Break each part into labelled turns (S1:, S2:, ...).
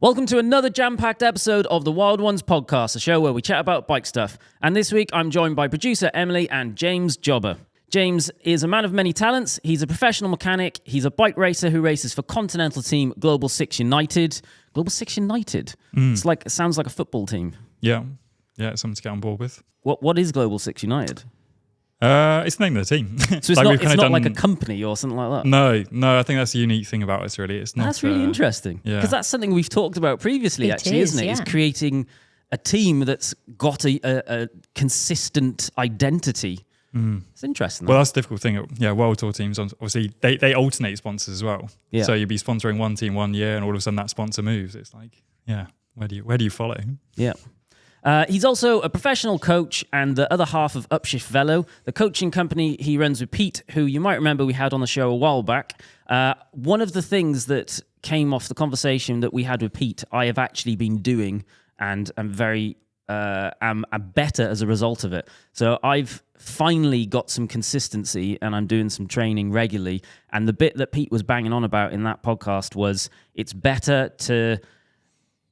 S1: Welcome to another jam-packed episode of the Wild Ones podcast, a show where we chat about bike stuff. And this week, I'm joined by producer Emily and James Jobber. James is a man of many talents. He's a professional mechanic. He's a bike racer who races for Continental team Global 6 United. Global 6 United? It sounds like a football team.
S2: Yeah, it's something to get on board with.
S1: What is Global 6 United?
S2: It's the name of the team.
S1: So it's not like a company or something like that?
S2: No, I think that's the unique thing about us, really. It's not.
S1: That's really interesting. Because that's something we've talked about previously, isn't it? Yeah. Is creating a team that's got a consistent identity. It's interesting.
S2: Well, that's the difficult thing. Yeah, World Tour teams, obviously, they alternate sponsors as well. Yeah. So you'd be sponsoring one team 1 year and all of a sudden that sponsor moves. It's like, where do you follow?
S1: Yeah. He's also a professional coach and the other half of Upshift Velo, the coaching company he runs with Pete, who you might remember we had on the show a while back. One of the things that came off the conversation that we had with Pete, I have actually been doing and am better as a result of it. So I've finally got some consistency and I'm doing some training regularly. And the bit that Pete was banging on about in that podcast was it's better to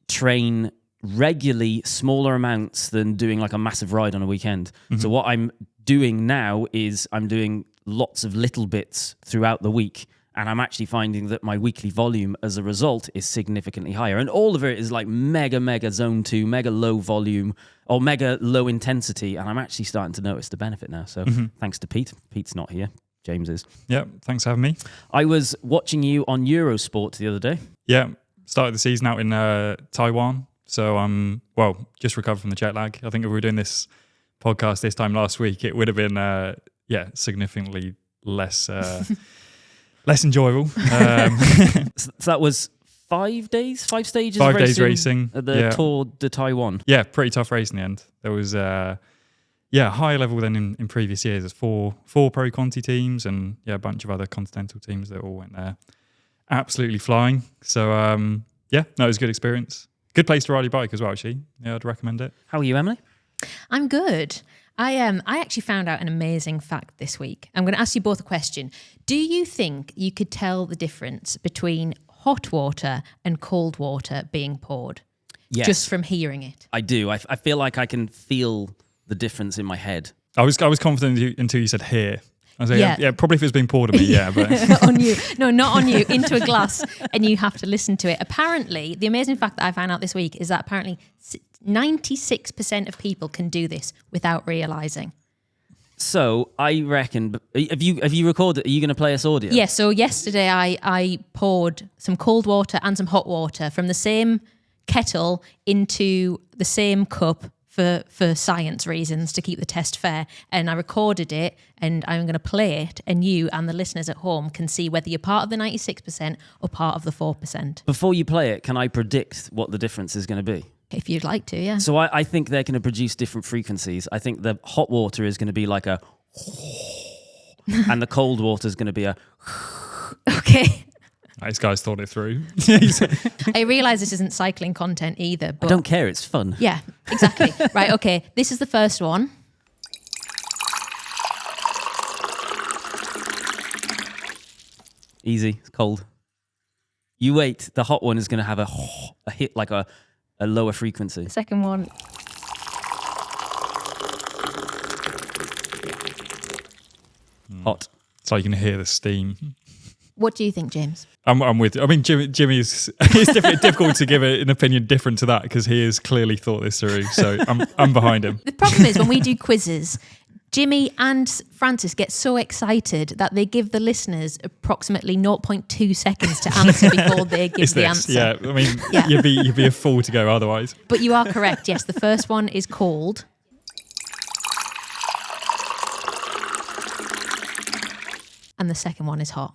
S1: train regularly smaller amounts than doing like a massive ride on a weekend. So what I'm doing now is I'm doing lots of little bits throughout the week, and I'm actually finding that my weekly volume as a result is significantly higher. And all of it is like mega zone 2, mega low volume or mega low intensity, and I'm actually starting to notice the benefit now. So thanks to Pete. Pete's not here. James is.
S2: Yeah, thanks for having me.
S1: I was watching you on Eurosport the other day.
S2: Yeah, started the season out in Taiwan. So just recovered from the jet lag. I think if we were doing this podcast this time last week, it would have been significantly less enjoyable.
S1: So that was 5 days, 5 stages.
S2: 5 days racing
S1: at the Tour de Taiwan.
S2: Yeah, pretty tough race in the end. There was higher level than in previous years. There's four pro Conti teams and a bunch of other Continental teams that all went there, absolutely flying. So it was a good experience. Good place to ride your bike as well, actually. Yeah, I'd recommend it.
S1: How are you, Emily?
S3: I'm good. I actually found out an amazing fact this week. I'm going to ask you both a question. Do you think you could tell the difference between hot water and cold water being poured?
S1: Yes.
S3: Just from hearing it?
S1: I do. I feel like I can feel the difference in my head.
S2: I was confident until you said here. I was like, probably if it was being poured on me, but
S3: on you. No, not on you, into a glass, and you have to listen to it. Apparently, the amazing fact that I found out this week is that apparently 96% of people can do this without realising.
S1: So I reckon, have you recorded, are you going to play us audio?
S3: Yeah, so yesterday I poured some cold water and some hot water from the same kettle into the same cup for science reasons, to keep the test fair, and I recorded it and I'm going to play it, and you and the listeners at home can see whether you're part of the 96% or part of the 4%.
S1: Before you play it, can I predict what the difference is going to be?
S3: If you'd like to, yeah.
S1: So I think they're going to produce different frequencies. I think the hot water is going to be like a and the cold water is going to be a
S3: okay.
S2: This guy's thought it through.
S3: I realise this isn't cycling content either, but
S1: I don't care, it's fun.
S3: Yeah, exactly. Right, okay. This is the first one.
S1: Easy, it's cold. You wait, the hot one is going to have a hit like a lower frequency.
S3: The second one.
S1: Hot.
S2: So you can hear the steam.
S3: What do you think, James?
S2: I'm with you. I mean, Jimmy's it's difficult to give an opinion different to that because he has clearly thought this through. So I'm behind him.
S3: The problem is when we do quizzes, Jimmy and Francis get so excited that they give the listeners approximately 0.2 seconds to answer before they give the answer.
S2: Yeah, I mean, you'd be a fool to go otherwise.
S3: But you are correct. Yes, the first one is cold. And the second one is hot.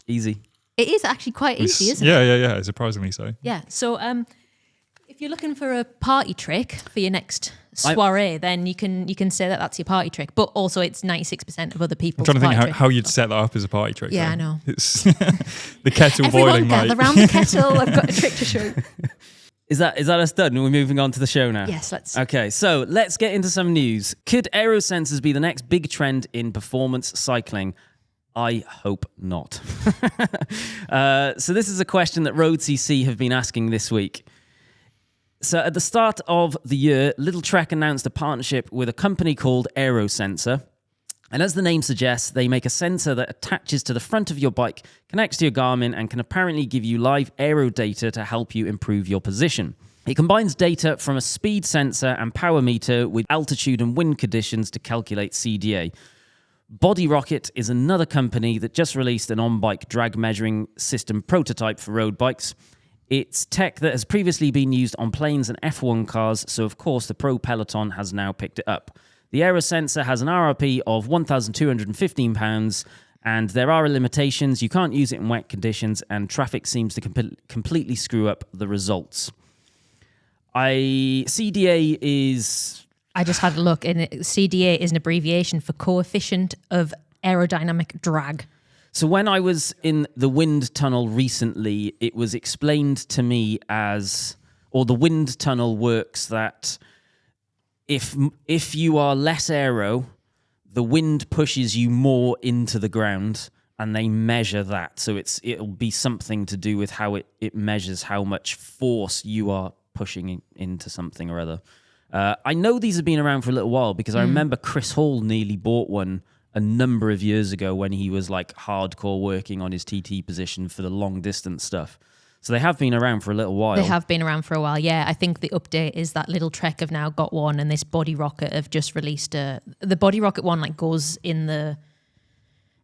S1: Easy.
S3: It is actually quite easy, isn't it?
S2: Yeah, surprisingly so.
S3: Yeah, so if you're looking for a party trick for your next soiree, then you can say that that's your party trick. But also, it's 96% of other people's.
S2: I'm trying to think how you'd set that up as a party trick.
S3: Yeah,
S2: though.
S3: I know.
S2: It's the kettle
S3: boiling.
S2: Everyone
S3: gather around the kettle. I've got a trick to show.
S1: Is that us done? We're moving on to the show now?
S3: Yes, let's.
S1: Okay, so let's get into some news. Could aero sensors be the next big trend in performance cycling? I hope not. So this is a question that Road CC have been asking this week. So at the start of the year, Little Trek announced a partnership with a company called AeroSensor. And as the name suggests, they make a sensor that attaches to the front of your bike, connects to your Garmin, and can apparently give you live aero data to help you improve your position. It combines data from a speed sensor and power meter with altitude and wind conditions to calculate CDA. Body Rocket is another company that just released an on-bike drag measuring system prototype for road bikes. It's tech that has previously been used on planes and F1 cars, so of course the pro peloton has now picked it up. The AeroSensor has an RRP of £1,215, and there are limitations. You can't use it in wet conditions, and traffic seems to completely screw up the results. CDA is...
S3: I just had a look, and CDA is an abbreviation for coefficient of aerodynamic drag.
S1: So when I was in the wind tunnel recently, it was explained to me as... Or the wind tunnel works that... If you are less aero, the wind pushes you more into the ground, and they measure that. So it'll be something to do with how it measures how much force you are pushing into something or other. I know these have been around for a little while because I remember Chris Hall nearly bought one a number of years ago when he was like hardcore working on his TT position for the long distance stuff. So they have been around for a little while.
S3: They have been around for a while, yeah. I think the update is that Little Trek have now got one, and this Body Rocket have just released the Body Rocket one like goes in the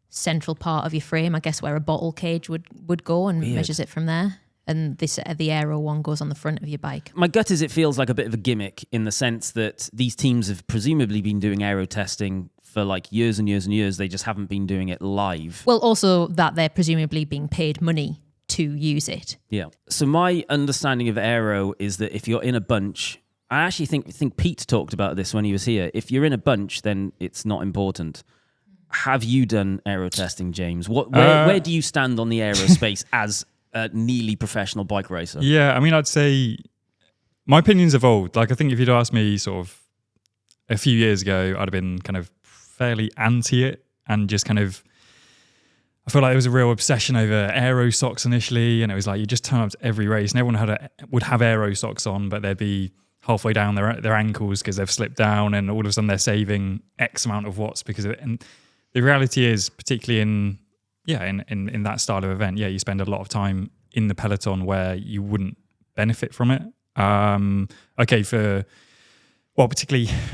S3: central part of your frame, I guess where a bottle cage would go, and measures it from there. And the Aero one goes on the front of your bike. My
S1: gut is it feels like a bit of a gimmick in the sense that these teams have presumably been doing aero testing for like years and years and years. They just haven't been doing it live.
S3: Well, also that they're presumably being paid money to use it.
S1: Yeah. So my understanding of aero is that if you're in a bunch, I actually think Pete talked about this when he was here. If you're in a bunch, then it's not important. Have you done aero testing, James? Where do you stand on the aerospace as a nearly professional bike racer?
S2: Yeah, I mean, I'd say my opinion's evolved. Like, I think if you'd asked me sort of a few years ago, I'd have been kind of fairly anti it and just kind of, I feel like there was a real obsession over aero socks initially, and it was like you just turn up to every race and everyone would have aero socks on, but they'd be halfway down their ankles because they've slipped down, and all of a sudden they're saving X amount of watts because of it. And the reality is, particularly in that style of event, you spend a lot of time in the peloton where you wouldn't benefit from it. Particularly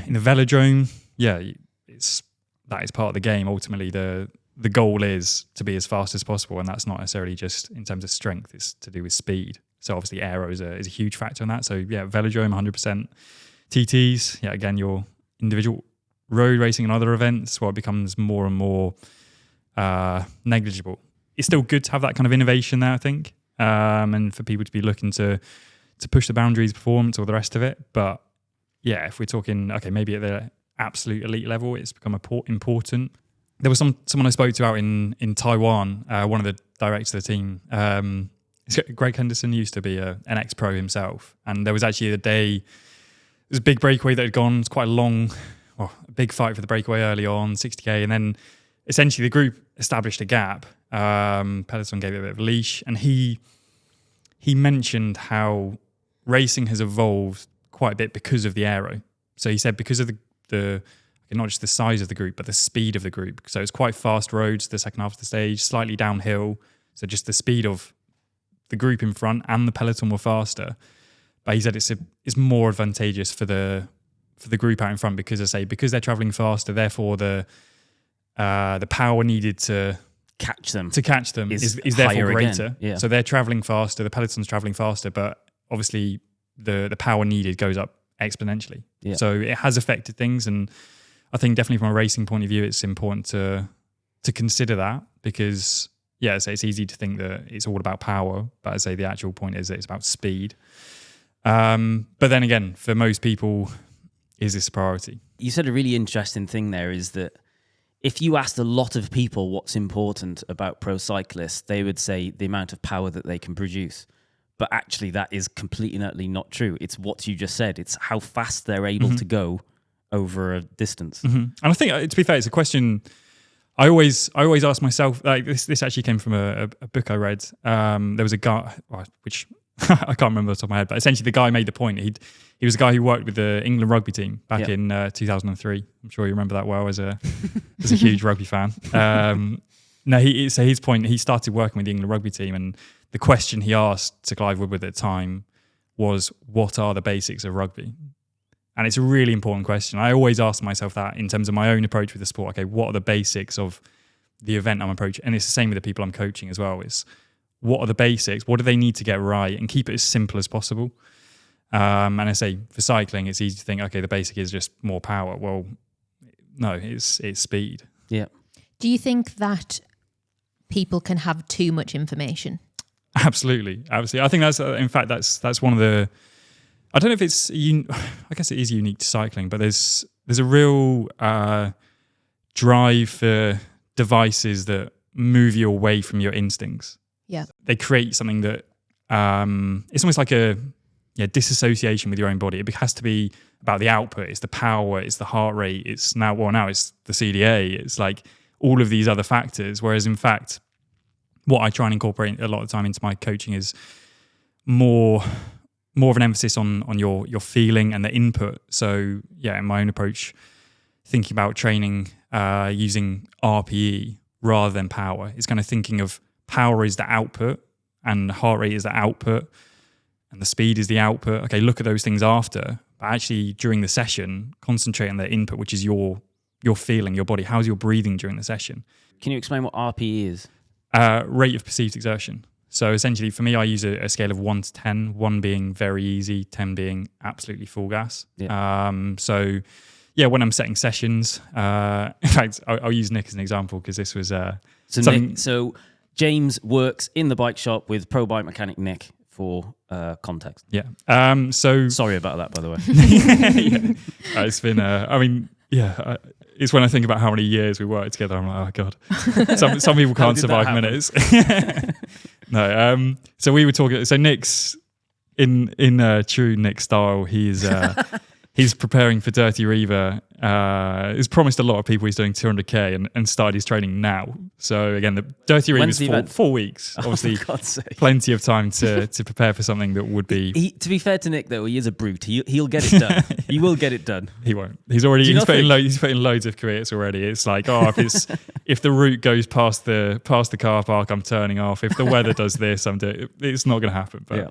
S2: in the velodrome, that is part of the game. Ultimately, the goal is to be as fast as possible, and that's not necessarily just in terms of strength, it's to do with speed. So obviously aero is a huge factor in that. So velodrome, 100%. TTs, again, your individual road racing and other events, it becomes more and more negligible. It's still good to have that kind of innovation there, I think, and for people to be looking to push the boundaries, performance, or the rest of it. But if we're talking, maybe at the absolute elite level, it's become important. There was someone I spoke to out in Taiwan, one of the directors of the team. Greg Henderson used to be an ex-pro himself, and there was actually a day, there was a big breakaway that had gone. It's quite a big fight for the breakaway early on, 60k, and then essentially the group established a gap. Peloton gave it a bit of a leash, and he mentioned how racing has evolved quite a bit because of the aero. So he said because of the not just the size of the group, but the speed of the group. So it's quite fast roads, the second half of the stage, slightly downhill. So just the speed of the group in front and the peloton were faster. But he said it's more advantageous for the group out in front because they're traveling faster, therefore the power needed to catch them is therefore greater. Yeah. So they're traveling faster, the peloton's traveling faster, but obviously the power needed goes up exponentially. Yeah. So it has affected things, and I think definitely from a racing point of view, it's important to consider that because it's easy to think that it's all about power, but I say the actual point is that it's about speed. But then again, for most people, is this a priority?
S1: You said a really interesting thing there is that if you asked a lot of people what's important about pro cyclists, they would say the amount of power that they can produce. But actually, that is completely and utterly not true. It's what you just said. It's how fast they're able to go over a distance.
S2: Mm-hmm. And I think, to be fair, it's a question I always ask myself, like this actually came from a book I read. There was a guy, which I can't remember off the top of my head, but essentially the guy made the point. He was a guy who worked with the England rugby team back in 2003. I'm sure you remember that well as a huge rugby fan. So his point, he started working with the England rugby team, and the question he asked to Clive Woodward at the time was, what are the basics of rugby? And it's a really important question. I always ask myself that in terms of my own approach with the sport. Okay, what are the basics of the event I'm approaching? And it's the same with the people I'm coaching as well. Is what are the basics? What do they need to get right? And keep it as simple as possible. And I say for cycling, it's easy to think, okay, the basic is just more power. Well, no, it's speed.
S1: Yeah.
S3: Do you think that people can have too much information?
S2: Absolutely. I think that's one of the. I don't know if it's. I guess it is unique to cycling, but there's a real drive for devices that move you away from your instincts.
S3: Yeah.
S2: They create something that it's almost like a disassociation with your own body. It has to be about the output. It's the power. It's the heart rate. It's now it's the CDA. It's like all of these other factors. Whereas in fact, what I try and incorporate a lot of the time into my coaching is more of an emphasis on your feeling and the input. So in my own approach, thinking about training using RPE rather than power. It's kind of thinking of power is the output and heart rate is the output and the speed is the output. Okay, look at those things after. But actually during the session, concentrate on the input, which is your feeling, your body. How's your breathing during the session?
S1: Can you explain what RPE is?
S2: Rate of perceived exertion. So essentially for me, I use a scale of 1 to 10, 1 being very easy, 10 being absolutely full gas.
S1: Yeah.
S2: When I'm setting sessions, in fact, I'll use Nick as an example because this was
S1: So James works in the bike shop with pro bike mechanic Nick for context.
S2: Yeah.
S1: Sorry about that, by the way.
S2: It's been, it's when I think about how many years we worked together, I'm like, oh God. Some people can't survive minutes. No. So we were talking. So Nick's in true Nick style. He's preparing for Dirty Reaver. He's promised a lot of people he's doing 200k and started his training now. So again, the Dirty Reaver is 4 weeks. Obviously,
S1: for God's sake.
S2: Plenty of time to prepare for something that would be.
S1: To be fair to Nick, though, he is a brute. He'll get it done. He will get it done.
S2: He won't. He's put in loads of creates already. It's like, if the route goes past the car park, I'm turning off. If the weather does this, I'm doing. It's not going to happen. But. Yeah.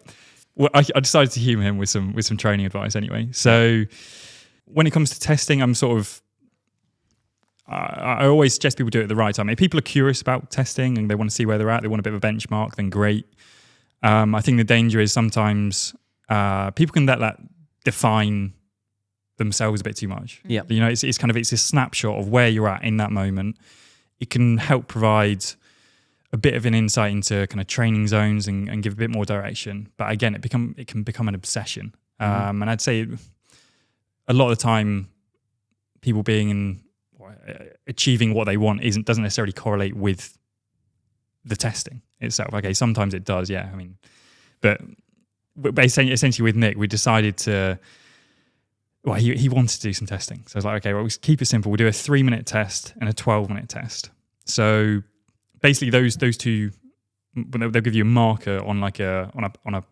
S2: Well, I decided to humour him with some training advice anyway. So when it comes to testing, I'm sort of I always suggest people do it at the right time. If people are curious about testing and they want to see where they're at, they want a bit of a benchmark, then great. I think the danger is sometimes people can let that define themselves a bit too much.
S1: Yeah,
S2: it's a snapshot of where you're at in that moment. It can help provide a bit of an insight into kind of training zones and give a bit more direction. But again, it can become an obsession. And I'd say a lot of the time, people achieving what they want doesn't necessarily correlate with the testing itself. Okay, sometimes it does, yeah. I mean, but essentially with Nick, we decided to. Well, he wanted to do some testing, so I was like, okay, well, we'll keep it simple. We'll do a 3-minute test and a 12-minute test. So basically, those two, they'll give you a marker on a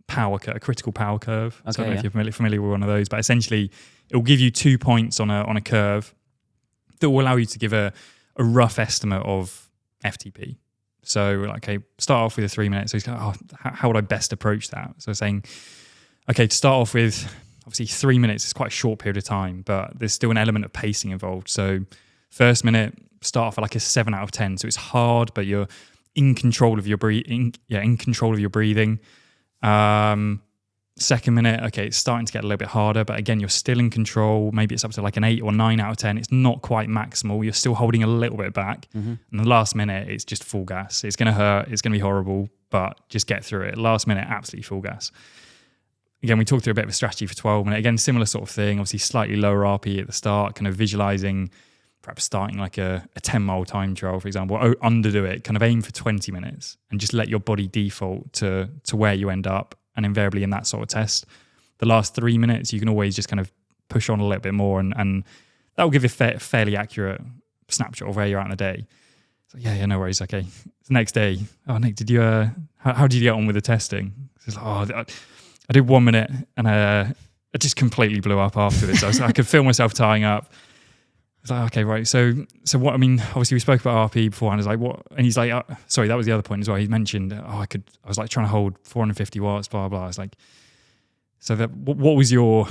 S2: power curve, a critical power curve. Okay, so I don't know if you're familiar with one of those, but essentially, it will give you 2 points on a curve that will allow you to give a rough estimate of FTP. So, okay, start off with a 3 minutes. So he's like, how would I best approach that? So saying, okay, to start off with, obviously 3 minutes is quite a short period of time, but there's still an element of pacing involved. So first minute, start off at like a 7 out of 10. So it's hard, but you're in control of your breathing. Second minute, okay, it's starting to get a little bit harder, but again, you're still in control. Maybe it's up to like an 8 or 9 out of 10. It's not quite maximal. You're still holding a little bit back. Mm-hmm. And the last minute, it's just full gas. It's going to hurt. It's going to be horrible, but just get through it. Last minute, absolutely full gas. Again, we talked through a bit of a strategy for 12 minutes. Again, similar sort of thing. Obviously, slightly lower RPE at the start, kind of visualizing, perhaps starting like a 10-mile time trial, for example, or underdo it, kind of aim for 20 minutes and just let your body default to where you end up. And invariably in that sort of test, the last 3 minutes, you can always just kind of push on a little bit more and that will give you a fairly accurate snapshot of where you're at in the day. So yeah, no worries. Okay. The next day, oh Nick, did you how did you get on with the testing? It's like, I did 1 minute and I just completely blew up afterwards. I could feel myself tying up. It's like, okay, right. So what? I mean, obviously we spoke about RP beforehand. It's like what? And he's like, sorry, that was the other point as well. He mentioned, I was like trying to hold 450 watts, blah blah. I was like, so that what was your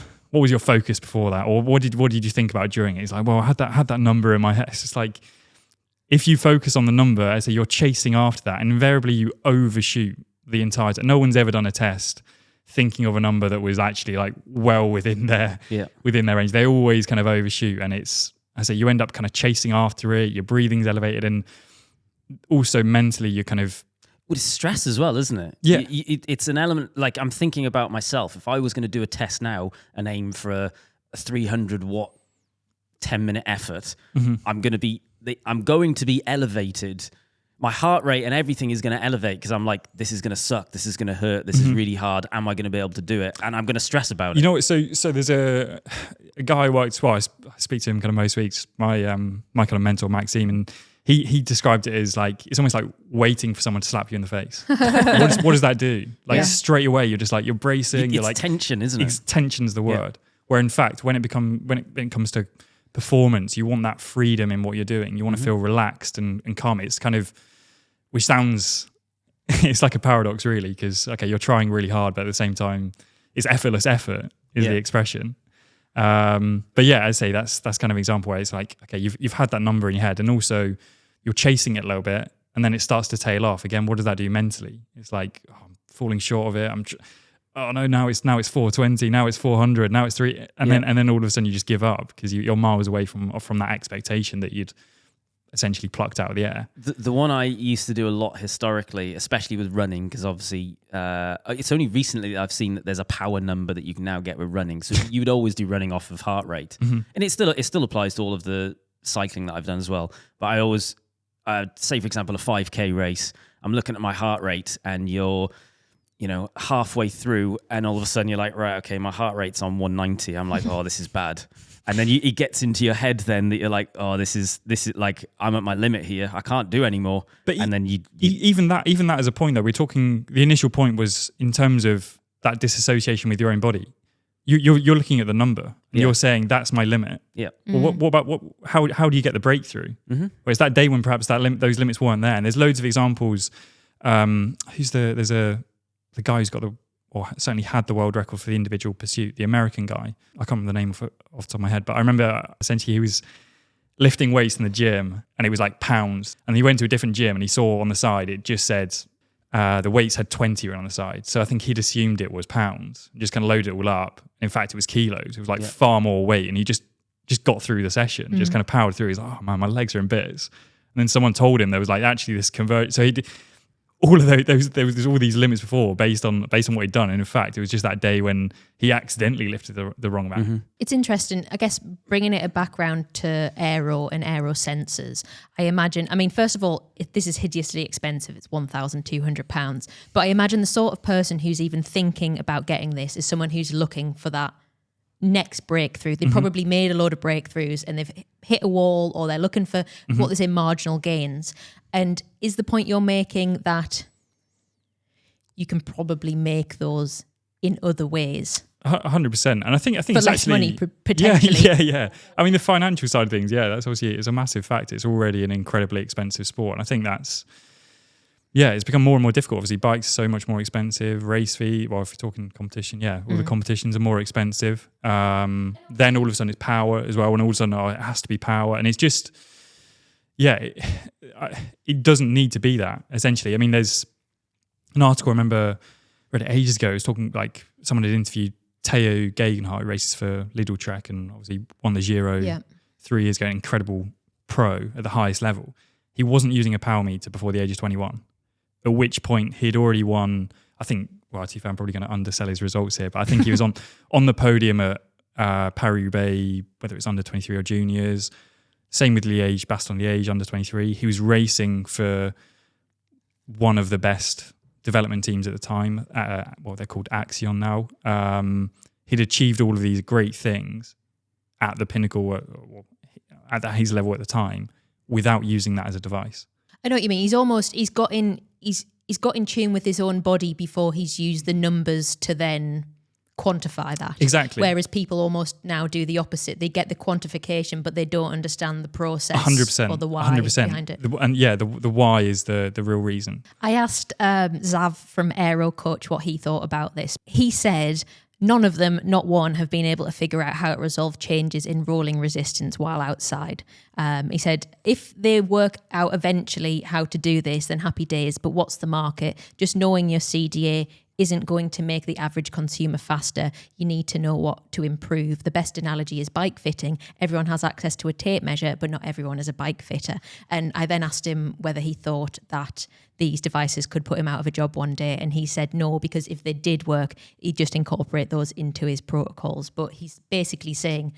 S2: focus before that, or what did you think about during it? It's like, well, I had that number in my head. It's just like, if you focus on the number, I say you're chasing after that, and invariably you overshoot the entire time. No one's ever done a test thinking of a number that was actually like well within their range. They always kind of overshoot, and it's, I say, you end up kind of chasing after it. Your breathing's elevated, and also mentally you're kind of.
S1: Well, it's stress as well, isn't it?
S2: Yeah.
S1: It's an element, like I'm thinking about myself. If I was going to do a test now and aim for a 300 watt 10-minute effort, I'm going to be elevated. My heart rate and everything is going to elevate because I'm like, this is going to suck. This is going to hurt. This is really hard. Am I going to be able to do it? And I'm going to stress about it.
S2: You know what? So there's a guy I worked, well, I speak to him kind of most weeks, my kind of mentor, Maxime, and he described it as like, it's almost like waiting for someone to slap you in the face. What does that do? Like straight away, you're just like, you're bracing. You're like
S1: tension, isn't it?
S2: Tension's the word. Where in fact, when it comes to performance, you want that freedom in what you're doing. You want to feel relaxed and calm. It's kind of, which sounds, it's like a paradox really, because okay, you're trying really hard, but at the same time, it's effortless effort is the expression. But yeah, I'd say that's kind of an example where it's like, okay, you've had that number in your head, and also you're chasing it a little bit, and then it starts to tail off. Again, what does that do mentally? It's like, I'm falling short of it. Oh no, now it's 420, now it's 400, now it's 3, and then all of a sudden you just give up because you're miles away from that expectation that you'd essentially plucked out of the air.
S1: The one I used to do a lot historically, especially with running, because obviously it's only recently that I've seen that there's a power number that you can now get with running. So you would always do running off of heart rate, and it still applies to all of the cycling that I've done as well. But I always say, for example, a 5K race, I'm looking at my heart rate, and you're halfway through, and all of a sudden you're like, right, okay, my heart rate's on 190. I'm like, oh, this is bad. And then it gets into your head then that you're like, oh, this is like, I'm at my limit here. I can't do anymore. But and then
S2: even that as a point though, we're talking, the initial point was in terms of that disassociation with your own body. You're looking at the number and you're saying that's my limit. Yeah. Well, what about how do you get the breakthrough? Whereas that day when perhaps those limits weren't there, and there's loads of examples. There's the guy who's got or certainly had the world record for the individual pursuit, the American guy. I can't remember the name off the top of my head, but I remember essentially he was lifting weights in the gym and it was like pounds. And he went to a different gym and he saw on the side, it just said the weights had 20 on the side. So I think he'd assumed it was pounds, just kind of loaded it all up. In fact, it was kilos. It was like far more weight. And he just got through the session, just kind of powered through. He's like, oh man, my legs are in bits. And then someone told him there was like actually this convert. So he did all of those. There's all these limits before based on what he'd done. And in fact, it was just that day when he accidentally lifted the wrong amount.
S3: It's interesting, I guess, bringing it a background to aero and aero sensors. I imagine, first of all, this is hideously expensive. It's £1,200. But I imagine the sort of person who's even thinking about getting this is someone who's looking for that next breakthrough. They probably made a load of breakthroughs and they've hit a wall, or they're looking for what they say marginal gains. And is the point you're making that you can probably make those in other ways?
S2: 100%. And I think
S3: for
S2: it's
S3: less
S2: actually,
S3: money potentially.
S2: Yeah. The financial side of things, that's obviously it's a massive factor. It's already an incredibly expensive sport, and I think that's it's become more and more difficult. Obviously, bikes are so much more expensive. Race fee, well, if you're talking competition, all the competitions are more expensive. Then all of a sudden it's power as well, and all of a sudden it has to be power, and it's just it doesn't need to be that. Essentially, there's an article I remember read it ages ago. It was talking like someone had interviewed Theo Gegenhardt, who races for Lidl Trek, and obviously won the Giro 3 years ago. An incredible pro at the highest level. He wasn't using a power meter before the age of 21. At which point he'd already won, I think, well, to be fair, I'm probably going to undersell his results here, but I think he was on the podium at Paris-Roubaix, whether it's under 23 or juniors. Same with Liège, Bastogne-Liège, under 23. He was racing for one of the best development teams at the time. They're called Axion now. He'd achieved all of these great things at the pinnacle, at his level at the time. without using that as a device.
S3: I know what you mean. He's got in tune with his own body before he's used the numbers to then quantify that.
S2: Exactly.
S3: Whereas people almost now do the opposite. They get the quantification, but they don't understand the process
S2: 100%,
S3: or the why
S2: 100%.
S3: behind it.
S2: The why is the real reason.
S3: I asked Zav from Aero Coach what he thought about this. He said none of them, not one, have been able to figure out how to resolve changes in rolling resistance while outside. He said, if they work out eventually how to do this, then happy days, but what's the market? Just knowing your CDA isn't going to make the average consumer faster. You need to know what to improve. The best analogy is bike fitting. Everyone has access to a tape measure, but not everyone is a bike fitter. And I then asked him whether he thought that these devices could put him out of a job one day. And he said no, because if they did work, he'd just incorporate those into his protocols. But he's basically saying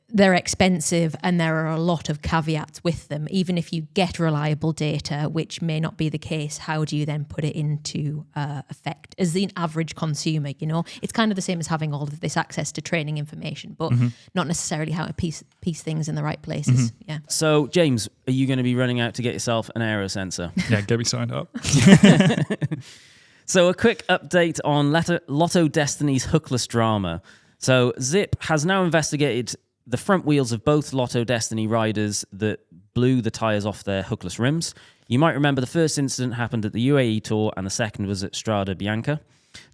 S3: they're expensive and there are a lot of caveats with them. Even if you get reliable data, which may not be the case, how do you then put it into effect as the average consumer? You know, it's kind of the same as having all of this access to training information, but not necessarily how to piece things in the right places. Yeah.
S1: So, James, are you going to be running out to get yourself an aero sensor?
S2: Yeah, get me signed up.
S1: So, a quick update on Lotto Destiny's hookless drama. So, Zipp has now investigated the front wheels of both Lotto Destiny riders that blew the tyres off their hookless rims. You might remember the first incident happened at the UAE Tour and the second was at Strada Bianca.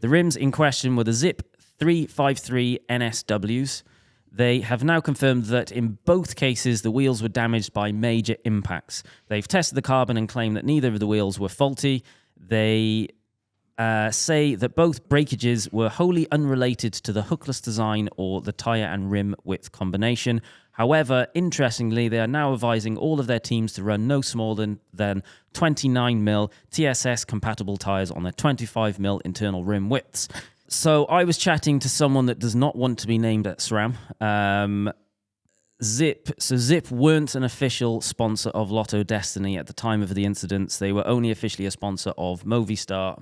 S1: The rims in question were the Zipp 353 NSWs. They have now confirmed that in both cases the wheels were damaged by major impacts. They've tested the carbon and claim that neither of the wheels were faulty. They say that both breakages were wholly unrelated to the hookless design or the tyre and rim width combination. However, interestingly, they are now advising all of their teams to run no smaller than 29mm TSS-compatible tyres on their 25mm internal rim widths. So I was chatting to someone that does not want to be named at SRAM. Zipp weren't an official sponsor of Lotto Destiny at the time of the incidents. They were only officially a sponsor of Movistar.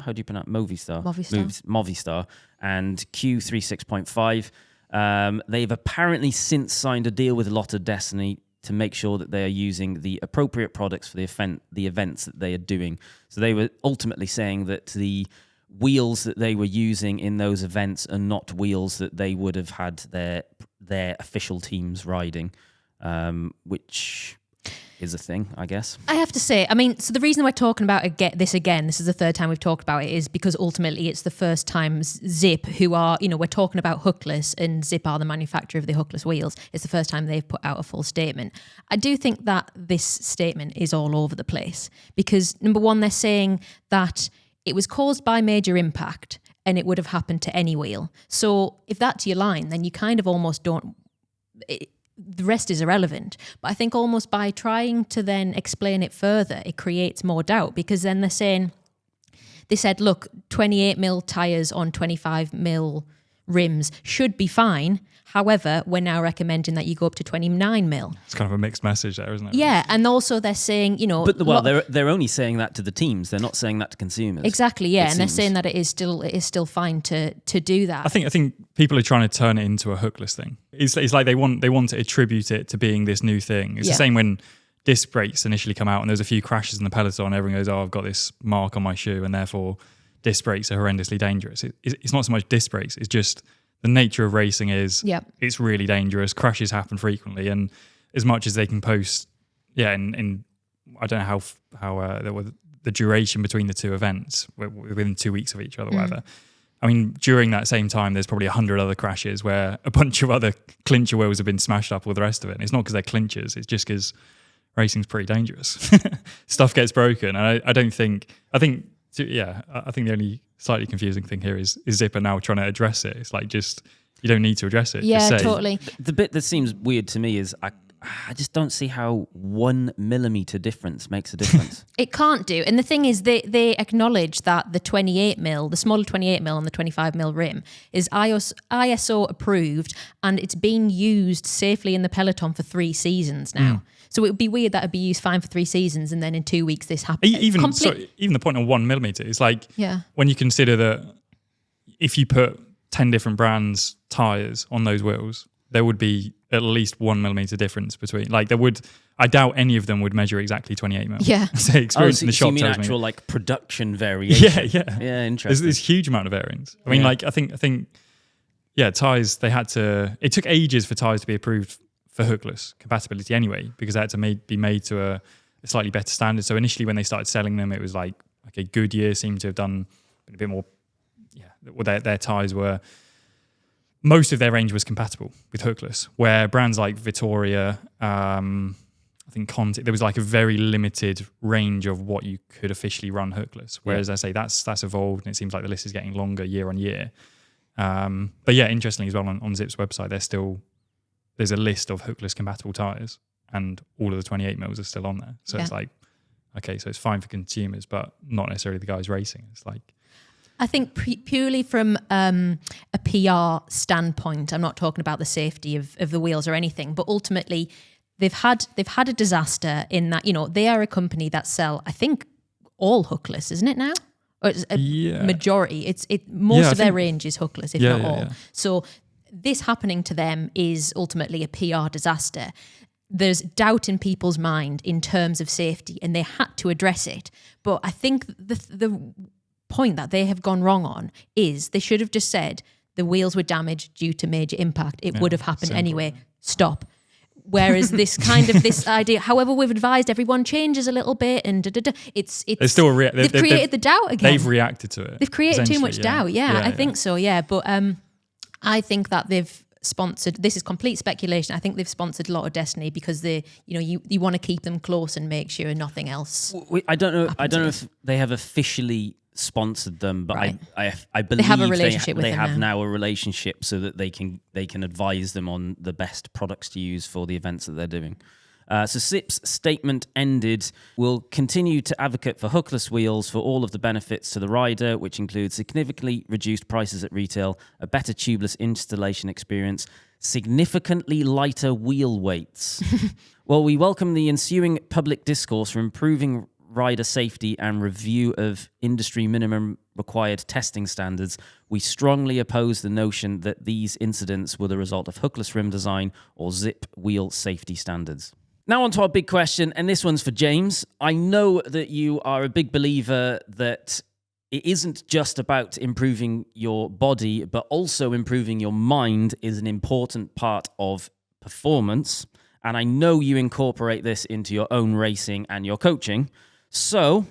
S1: How do you pronounce Movistar? Movistar and Q36.5. They've apparently since signed a deal with Lotto Destiny to make sure that they are using the appropriate products for the events that they are doing. So they were ultimately saying that the wheels that they were using in those events are not wheels that they would have had their official teams riding, which is a thing, I guess.
S3: I have to say, I mean, so the reason we're talking about this is the third time we've talked about it, is because ultimately it's the first time Zipp, who are, you know, we're talking about hookless and Zipp are the manufacturer of the hookless wheels. It's the first time they've put out a full statement. I do think that this statement is all over the place because, number one, they're saying that it was caused by major impact and it would have happened to any wheel. So if that's your line, then you kind of almost don't... the rest is irrelevant. But I think almost by trying to then explain it further, it creates more doubt because then they said, look, 28mm tyres on 25mm rims should be fine. However, we're now recommending that you go up to 29mm.
S2: It's kind of a mixed message there, isn't it?
S3: Yeah, and also they're saying, you know...
S1: But they're only saying that to the teams. They're not saying that to consumers.
S3: Exactly, yeah, and they're saying that it is still fine to do that.
S2: I think people are trying to turn it into a hookless thing. It's like they want to attribute it to being this new thing. It's the same when disc brakes initially come out and there's a few crashes in the peloton. Everyone goes, "Oh, I've got this mark on my shoe, and therefore disc brakes are horrendously dangerous." It's not so much disc brakes. It's just the nature of racing is it's really dangerous. Crashes happen frequently, and as much as they can post, in I don't know how there were the duration between the two events within 2 weeks of each other, whatever. I mean, during that same time, there's probably 100 other crashes where a bunch of other clincher wheels have been smashed up, all the rest of it. And it's not because they're clinchers; it's just because racing's pretty dangerous. Stuff gets broken, and I think the only slightly confusing thing here is Zipp now trying to address it. It's like, just, you don't need to address it.
S3: Yeah,
S2: just say.
S3: Totally.
S1: The bit that seems weird to me is I just don't see how 1 millimeter difference makes a difference.
S3: It can't do. And the thing is, they acknowledge that the 28mm, the smaller 28mm on the 25mm rim is ISO approved, and it's been used safely in the peloton for 3 seasons now. So it would be weird that it'd be used fine for 3 seasons and then in 2 weeks this happened.
S2: Even the point on 1 millimeter is like, when you consider that if you put 10 different brands tyres on those wheels, there would be at least 1 millimeter difference between. Like I doubt any of them would measure exactly 28 mil.
S3: Yeah.
S2: So experience in the
S1: so
S2: shop
S1: you mean
S2: tells
S1: actual
S2: me.
S1: like production variation?
S2: Yeah.
S1: Interesting.
S2: There's huge amount of variance. I mean,
S1: Yeah.
S2: like I think, tyres, it took ages for tyres to be approved for hookless compatibility anyway, because they had to be made to a slightly better standard. So initially when they started selling them, it was like, okay, Goodyear seemed to have done a bit more, their tyres were, most of their range was compatible with hookless, where brands like Vittoria, I think Conti, there was like a very limited range of what you could officially run hookless. Whereas I say that's evolved, and it seems like the list is getting longer year on year. But yeah, interestingly as well, on Zipp's website, there's a list of hookless compatible tyres, and all of the 28 mils are still on there. So it's like, okay, so it's fine for consumers, but not necessarily the guys racing. It's like,
S3: I think purely from a PR standpoint, I'm not talking about the safety of the wheels or anything, but ultimately they've had a disaster in that, they are a company that sell, I think, all hookless, isn't it now? Or it's a majority. Most of their range is hookless, if not all. So this happening to them is ultimately a PR disaster. There's doubt in people's mind in terms of safety, and they had to address it. But I think the point that they have gone wrong on is they should have just said the wheels were damaged due to major impact. It would have happened anyway. Stop. Whereas this idea, however, we've advised everyone changes a little bit, and it's
S2: still
S3: they've created the doubt again.
S2: They've reacted to it.
S3: They've created too much doubt. I think so. Yeah, but I think that they've sponsored. This is complete speculation. I think they've sponsored a lot of Destiny because you want to keep them close and make sure nothing else.
S1: I don't know if they have officially sponsored them, but
S3: Right.
S1: I believe
S3: they have a relationship with
S1: they
S3: them
S1: have
S3: now.
S1: now a relationship so that they can advise them on the best products to use for the events that they're doing. So Zipp's statement ended, "We'll continue to advocate for hookless wheels for all of the benefits to the rider, which include significantly reduced prices at retail, a better tubeless installation experience, significantly lighter wheel weights." Well, we welcome the ensuing public discourse for improving rider safety and review of industry minimum required testing standards. We strongly oppose the notion that these incidents were the result of hookless rim design or Zipp wheel safety standards. Now on to our big question, and this one's for James. I know that you are a big believer that it isn't just about improving your body, but also improving your mind is an important part of performance. And I know you incorporate this into your own racing and your coaching. So,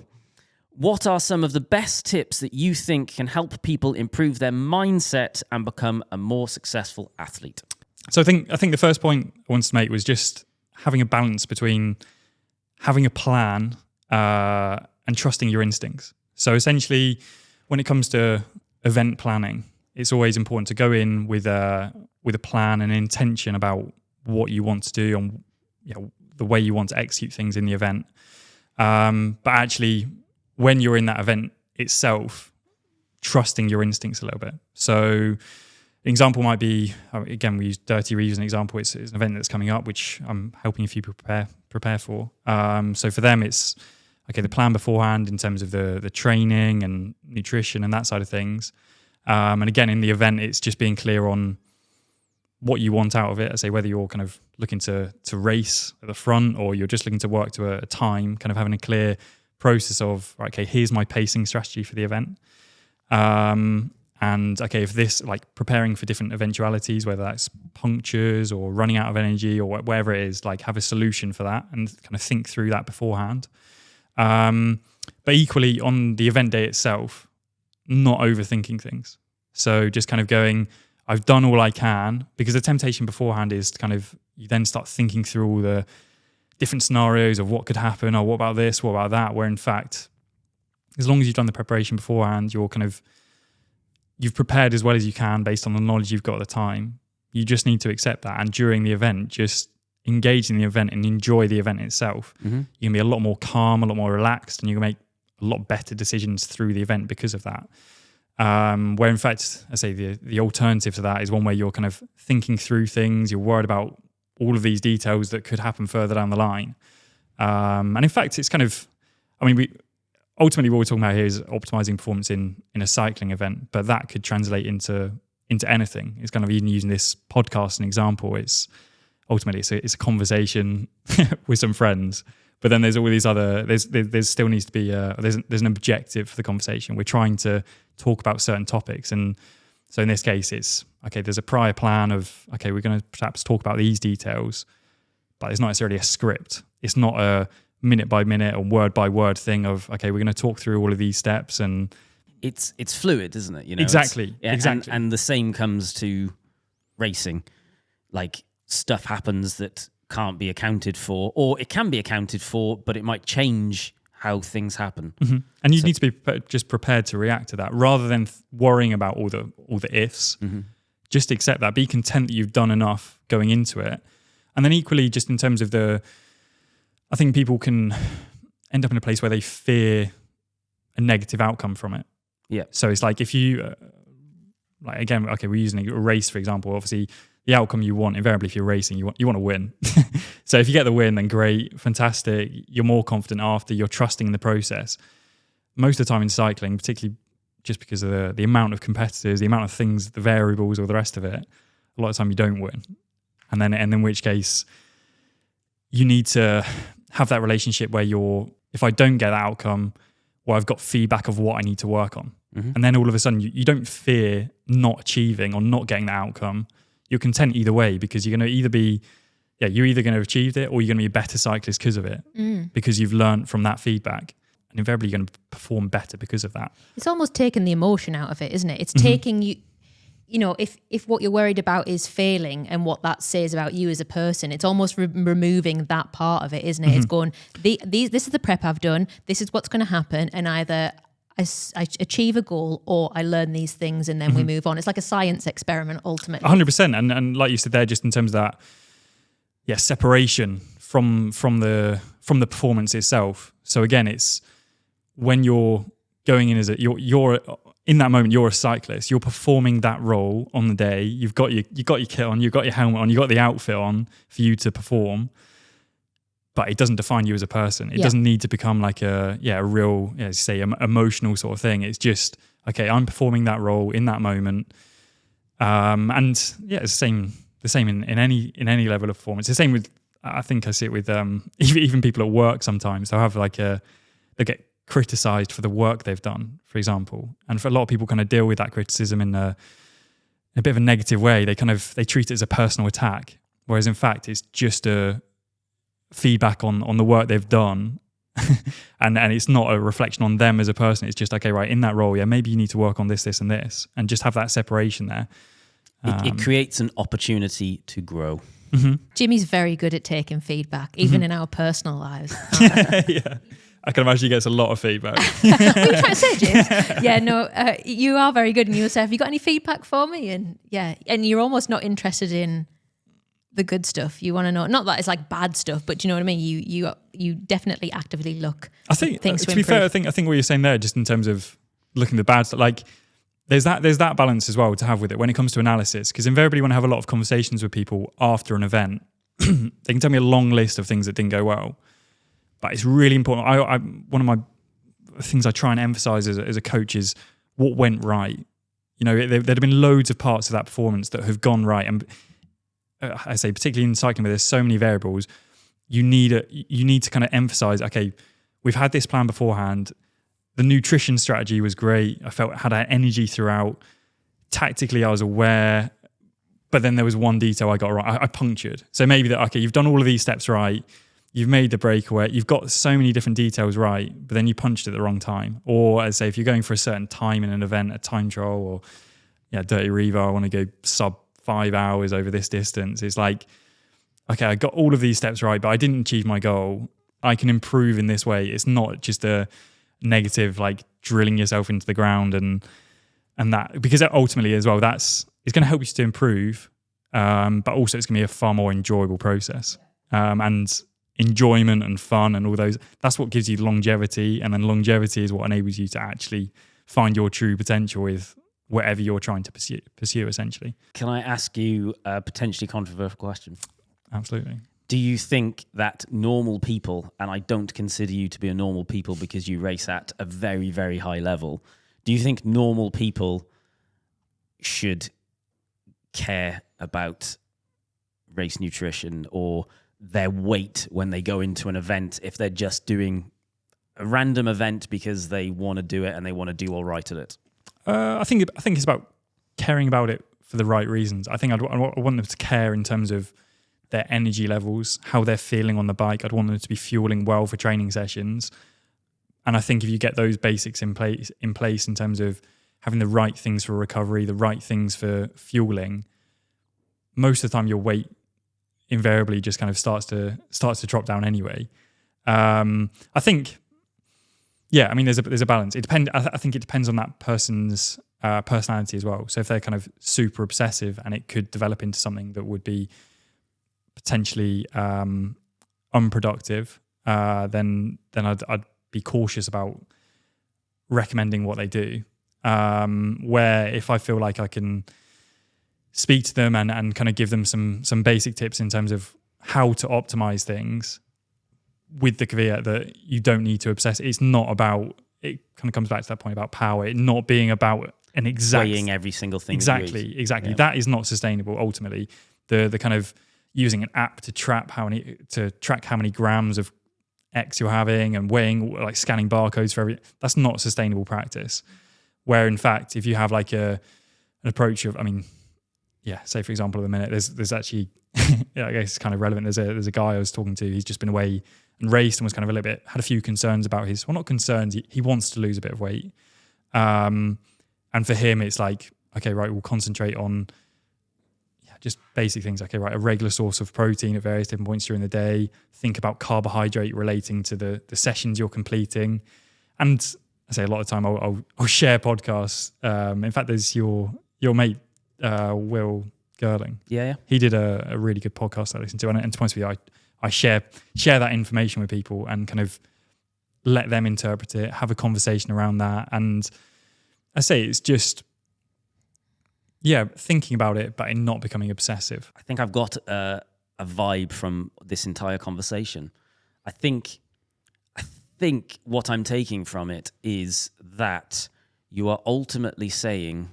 S1: what are some of the best tips that you think can help people improve their mindset and become a more successful athlete?
S2: So I think the first point I wanted to make was just having a balance between having a plan and trusting your instincts. So essentially, when it comes to event planning, it's always important to go in with a plan and intention about what you want to do and the way you want to execute things in the event. But actually, when you're in that event itself, trusting your instincts a little bit. So an example might be, again, we use Dirty Reef as an example. It's an event that's coming up, which I'm helping a few people prepare for. So for them, it's, okay, the plan beforehand in terms of the training and nutrition and that side of things. And again, in the event, it's just being clear on what you want out of it. I say whether you're kind of looking to race at the front or you're just looking to work to a time, kind of having a clear process of, okay, here's my pacing strategy for the event. And okay, if this, like preparing for different eventualities, whether that's punctures or running out of energy or whatever it is, like have a solution for that and kind of think through that beforehand. But equally on the event day itself, not overthinking things. So just kind of going, I've done all I can, because the temptation beforehand is kind of, you then start thinking through all the different scenarios of what could happen, or what about this, what about that, where in fact, as long as you've done the preparation beforehand, you've prepared as well as you can based on the knowledge you've got at the time. You just need to accept that. And during the event, just engage in the event and enjoy the event itself. Mm-hmm. You can be a lot more calm, a lot more relaxed, and you can make a lot better decisions through the event because of that. Where in fact, I say the alternative to that is one where you're kind of thinking through things, you're worried about all of these details that could happen further down the line. And in fact, it's kind of, ultimately what we're talking about here is optimizing performance in a cycling event, but that could translate into anything. It's kind of even using this podcast as an example. It's, ultimately it's a conversation with some friends. But then there's all these other, there's still needs to be, there's an objective for the conversation. We're trying to talk about certain topics. And so in this case, it's, okay, there's a prior plan of, okay, we're going to perhaps talk about these details, but it's not necessarily a script. It's not a minute by minute or word by word thing of, okay, we're going to talk through all of these steps. And
S1: it's fluid, isn't it? You know,
S2: exactly.
S1: And the same comes to racing. Like, stuff happens that can't be accounted for, or it can be accounted for, but it might change how things happen.
S2: Mm-hmm. And you need to be just prepared to react to that rather than worrying about all the ifs.
S1: Mm-hmm.
S2: Just accept that. Be content that you've done enough going into it. And then equally, just in terms of I think people can end up in a place where they fear a negative outcome from it.
S1: Yeah.
S2: So it's like if you, like again, okay, we're using a race, for example. Obviously, the outcome you want, invariably, if you're racing, you want to win. So if you get the win, then great, fantastic. You're more confident after. You're trusting in the process. Most of the time in cycling, particularly just because of the amount of competitors, the amount of things, the variables, all the rest of it, a lot of the time you don't win. And in which case, you need to have that relationship where if I don't get that outcome, well, I've got feedback of what I need to work on.
S1: Mm-hmm.
S2: And then all of a sudden, you don't fear not achieving or not getting the outcome. You're content either way because you're going to either be, you're either going to have achieved it or you're going to be a better cyclist because of it, because you've learned from that feedback. And invariably, you're going to perform better because of that.
S3: It's almost taking the emotion out of it, isn't it? It's taking you, if what you're worried about is failing and what that says about you as a person, it's almost removing that part of it, isn't it? It's going, this is the prep I've done, this is what's going to happen, and either I achieve a goal or I learn these things and then we move on. It's like a science experiment ultimately.
S2: 100%. And like you said there, just in terms of that, separation from the performance itself. So again, it's when you're going in as you're in that moment, you're a cyclist. You're performing that role on the day. You've got your kit on, you've got your helmet on, you've got the outfit on for you to perform. But it doesn't define you as a person. It doesn't need to become like a real, emotional sort of thing. It's just, okay, I'm performing that role in that moment. And it's the same in any level of performance. The same with, I think I see it with even people at work sometimes. They'll have they get criticized for the work they've done, for example. And for a lot of people kind of deal with that criticism in a bit of a negative way. They treat it as a personal attack. Whereas in fact, it's just a feedback on the work they've done. and it's not a reflection on them as a person. It's just, okay, right, in that role, maybe you need to work on this, this and this, and just have that separation there.
S1: It creates an opportunity to grow.
S2: Mm-hmm.
S3: Jimmy's very good at taking feedback, even in our personal lives.
S2: Yeah. I can imagine he gets a lot of feedback.
S3: What are you trying to say, James? Yeah, no, you are very good. And you'll say, have you got any feedback for me? And you're almost not interested in the good stuff. You want to know, not that it's like bad stuff, but do you know what I mean? You definitely actively look.
S2: I think,
S3: things
S2: to be
S3: improve.
S2: fair, I think what you're saying there, just in terms of looking at the bad stuff, like there's that balance as well to have with it when it comes to analysis, because invariably when I have a lot of conversations with people after an event, they can tell me a long list of things that didn't go well, but it's really important. One of my things I try and emphasize as a coach is what went right. There'd have been loads of parts of that performance that have gone right, and I say particularly in cycling where there's so many variables, you need to kind of emphasize, okay, we've had this plan beforehand. The nutrition strategy was great. I felt I had energy throughout. Tactically, I was aware, but then there was one detail I got right. I punctured. So maybe that, okay, you've done all of these steps right. You've made the breakaway. You've got so many different details right, but then you punched at the wrong time. Or as I say, if you're going for a certain time in an event, a time trial or dirty revo, I want to go sub 5 hours over this distance. It's like, okay, I got all of these steps right, but I didn't achieve my goal. I can improve in this way. It's not just a negative, like drilling yourself into the ground and that, because ultimately as well, it's going to help you to improve, but also it's going to be a far more enjoyable process. And enjoyment and fun and all those, that's what gives you longevity. And then longevity is what enables you to actually find your true potential with whatever you're trying to pursue essentially.
S1: Can I ask you a potentially controversial question?
S2: Absolutely.
S1: Do you think that normal people, and I don't consider you to be a normal people because you race at a very, very high level, do you think normal people should care about race nutrition or their weight when they go into an event if they're just doing a random event because they want to do it and they want to do all right at it?
S2: I think it's about caring about it for the right reasons. I think I want them to care in terms of their energy levels, how they're feeling on the bike. I'd want them to be fueling well for training sessions. And I think if you get those basics in place in terms of having the right things for recovery, the right things for fueling, most of the time your weight invariably just kind of starts to drop down anyway. I think, yeah, I mean, there's a balance. I think it depends on that person's personality as well. So if they're kind of super obsessive and it could develop into something that would be potentially unproductive, then I'd be cautious about recommending what they do. Where if I feel like I can speak to them and kind of give them some basic tips in terms of how to optimize things with the caveat that you don't need to obsess. It's not about, it kind of comes back to that point about power, it not being about an exact...
S1: Weighing every single thing.
S2: Exactly. Yeah. That is not sustainable ultimately. The kind of using an app to track how many grams of X you're having and weighing, like scanning barcodes for every, that's not sustainable practice. Where in fact, if you have like an approach of, I mean, yeah, say for example, at the minute, there's actually, yeah, I guess it's kind of relevant. There's a guy I was talking to, he's just been away and raced and was kind of had a few concerns about his, well, not concerns, he wants to lose a bit of weight. And for him, it's like, okay, right, we'll concentrate on just basic things. Okay, right, a regular source of protein at various different points during the day. Think about carbohydrate relating to the sessions you're completing. And I say a lot of time I'll share podcasts. In fact, there's your mate, Will Girling.
S1: Yeah.
S2: He did a really good podcast I listened to. And to be honest with you, I share that information with people and kind of let them interpret it, have a conversation around that. And I say it's just, thinking about it, but in not becoming obsessive.
S1: I think I've got a vibe from this entire conversation. I think what I'm taking from it is that you are ultimately saying,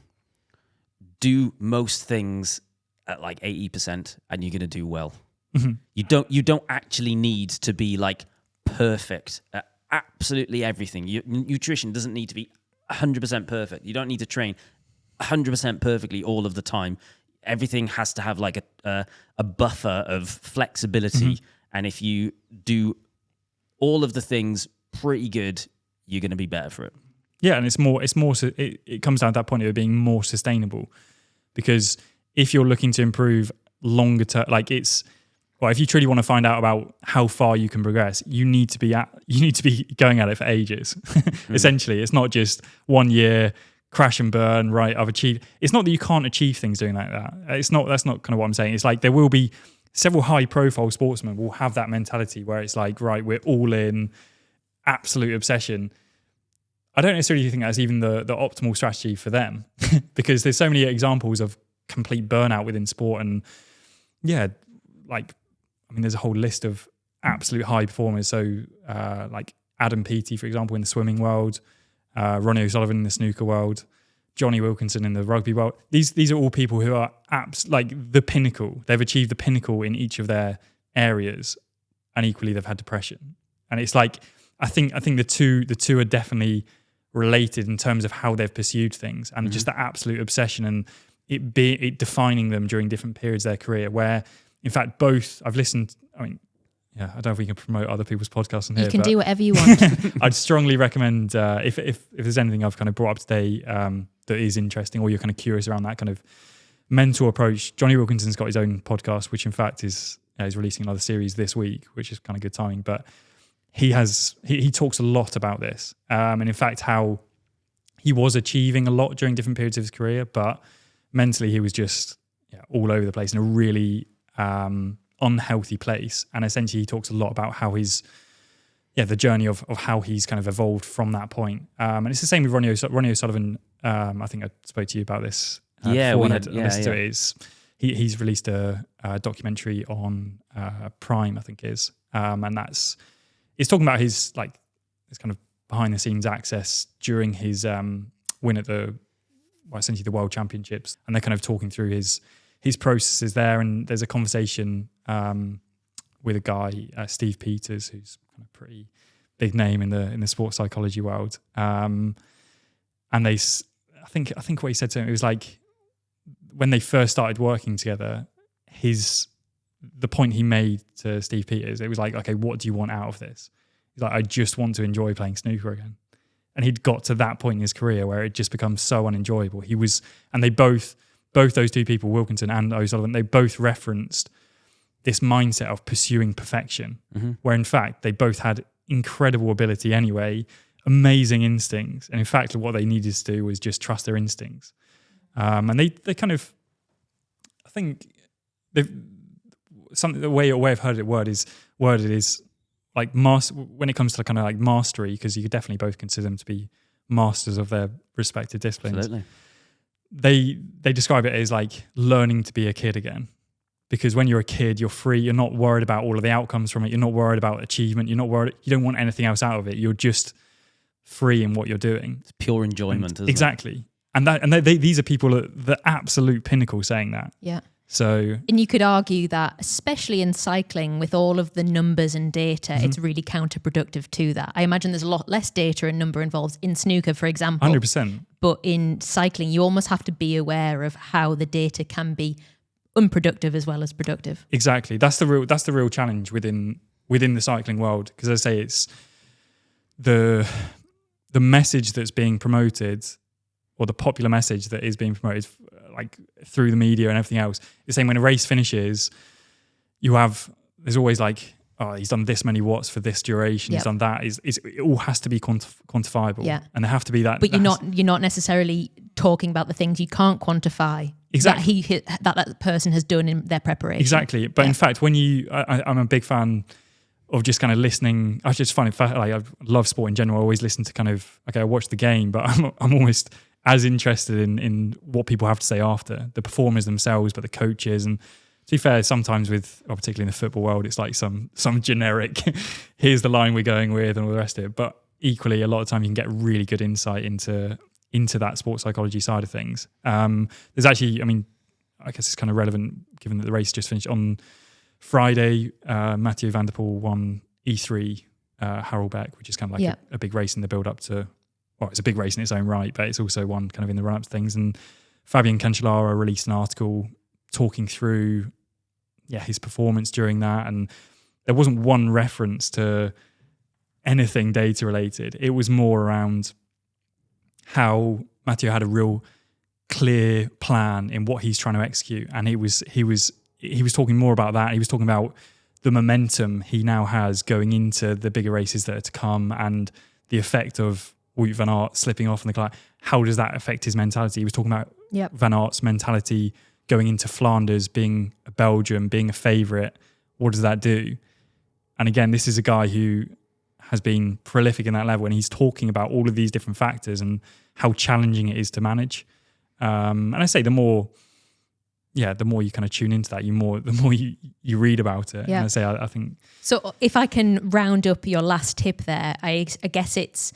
S1: do most things at like 80% and you're going to do well.
S2: Mm-hmm.
S1: You don't actually need to be like perfect at absolutely everything. Nutrition doesn't need to be 100% perfect. You don't need to train 100% perfectly all of the time. Everything has to have like a buffer of flexibility. Mm-hmm. And if you do all of the things pretty good, you're going to be better for it.
S2: Yeah, and it comes down to that point of it being more sustainable, because if you're looking to improve longer term, like if you truly want to find out about how far you can progress, you need to be going at it for ages. Essentially, it's not just 1 year crash and burn. Right, I've achieved. It's not that you can't achieve things doing like that. That's not kind of what I'm saying. It's like there will be several high-profile sportsmen will have that mentality where it's like, right, we're all in, absolute obsession. I don't necessarily think that's even the optimal strategy for them, because there's so many examples of complete burnout within sport. And there's a whole list of absolute high performers. So like Adam Peaty, for example, in the swimming world, Ronnie O'Sullivan in the snooker world, Johnny Wilkinson in the rugby world. These are all people who are the pinnacle. They've achieved the pinnacle in each of their areas, and equally they've had depression. And it's like, I think the two are definitely related in terms of how they've pursued things, and just that absolute obsession and it defining them during different periods of their career. Where, in fact, both I've listened. I mean, yeah, I don't know if we can promote other people's podcasts on here.
S3: You can do whatever you want.
S2: I'd strongly recommend if there's anything I've kind of brought up today that is interesting, or you're kind of curious around that kind of mental approach. Johnny Wilkinson's got his own podcast, which in fact is he's releasing another series this week, which is kind of good timing. But he talks a lot about this, and in fact how he was achieving a lot during different periods of his career, but mentally he was just all over the place in a really unhealthy place. And essentially he talks a lot about how the journey of how he's kind of evolved from that point. And it's the same with Ronnie O'Sullivan. I think I spoke to you about this.
S1: We had
S2: listened to it. He's released a documentary on Prime, I think is, and it's talking about his kind of behind the scenes access during his win at essentially the World Championships, and they're kind of talking through his his process is there. And there's a conversation with a guy, Steve Peters, who's kind of pretty big name in the sports psychology world. And I think what he said to him, it was like when they first started working together, the point he made to Steve Peters, it was like, okay, what do you want out of this? He's like, I just want to enjoy playing snooker again. And he'd got to that point in his career where it just becomes so unenjoyable. And they both those two people, Wilkinson and O'Sullivan, they both referenced this mindset of pursuing perfection, where in fact they both had incredible ability anyway, amazing instincts. And in fact, what they needed to do was just trust their instincts. And they kind of, I think, the way I've heard it worded is like when it comes to kind of like mastery, because you could definitely both consider them to be masters of their respective disciplines.
S1: Absolutely.
S2: They describe it as like learning to be a kid again. Because when you're a kid, you're free. You're not worried about all of the outcomes from it. You're not worried about achievement. You're not worried. You don't want anything else out of it. You're just free in what you're doing.
S1: It's pure enjoyment, isn't it?
S2: Exactly. And these are people at the absolute pinnacle saying that.
S3: Yeah.
S2: So,
S3: and you could argue that, especially in cycling, with all of the numbers and data, it's really counterproductive to that. I imagine there's a lot less data and number involved in snooker, for example.
S2: 100%.
S3: But in cycling, you almost have to be aware of how the data can be unproductive as well as productive.
S2: Exactly. That's the real challenge within the cycling world. Because as I say, it's the message that's being promoted, or the popular message that is being promoted, like through the media and everything else, is saying when a race finishes, there's always like, oh, he's done this many watts for this duration. He's done that. It all has to be quantifiable.
S3: Yeah.
S2: And there have to be that.
S3: But you're not necessarily talking about the things you can't quantify.
S2: Exactly.
S3: That person has done in their preparation.
S2: Exactly. But in fact, when I'm a big fan of just kind of listening. I just find it like I love sport in general. I always listen to kind of, okay, I watch the game, but I'm almost as interested in what people have to say after, the performers themselves, but the coaches. And to be fair, sometimes particularly in the football world, it's like some generic, here's the line we're going with and all the rest of it. But equally, a lot of time you can get really good insight into that sports psychology side of things. There's actually, I guess it's kind of relevant given that the race just finished on Friday. Mathieu van der Poel won E3 Harelbeke, which is kind of like a big race in the build up to, well, it's a big race in its own right, but it's also one kind of in the run up to things. And Fabian Cancellara released an article talking through his performance during that, and there wasn't one reference to anything data related. It was more around how Mathieu had a real clear plan in what he's trying to execute, and he was talking more about that. He was talking about the momentum he now has going into the bigger races that are to come, and the effect of Wout van Aert slipping off in the climb. How does that affect his mentality? He was talking about Van Aert's mentality going into Flanders, being a Belgian, being a favourite. What does that do? And again, this is a guy who has been prolific in that level, and he's talking about all of these different factors and how challenging it is to manage. And I say the more you kind of tune into that, the more you read about it.
S3: Yeah.
S2: And I say I think.
S3: So if I can round up your last tip there, I guess it's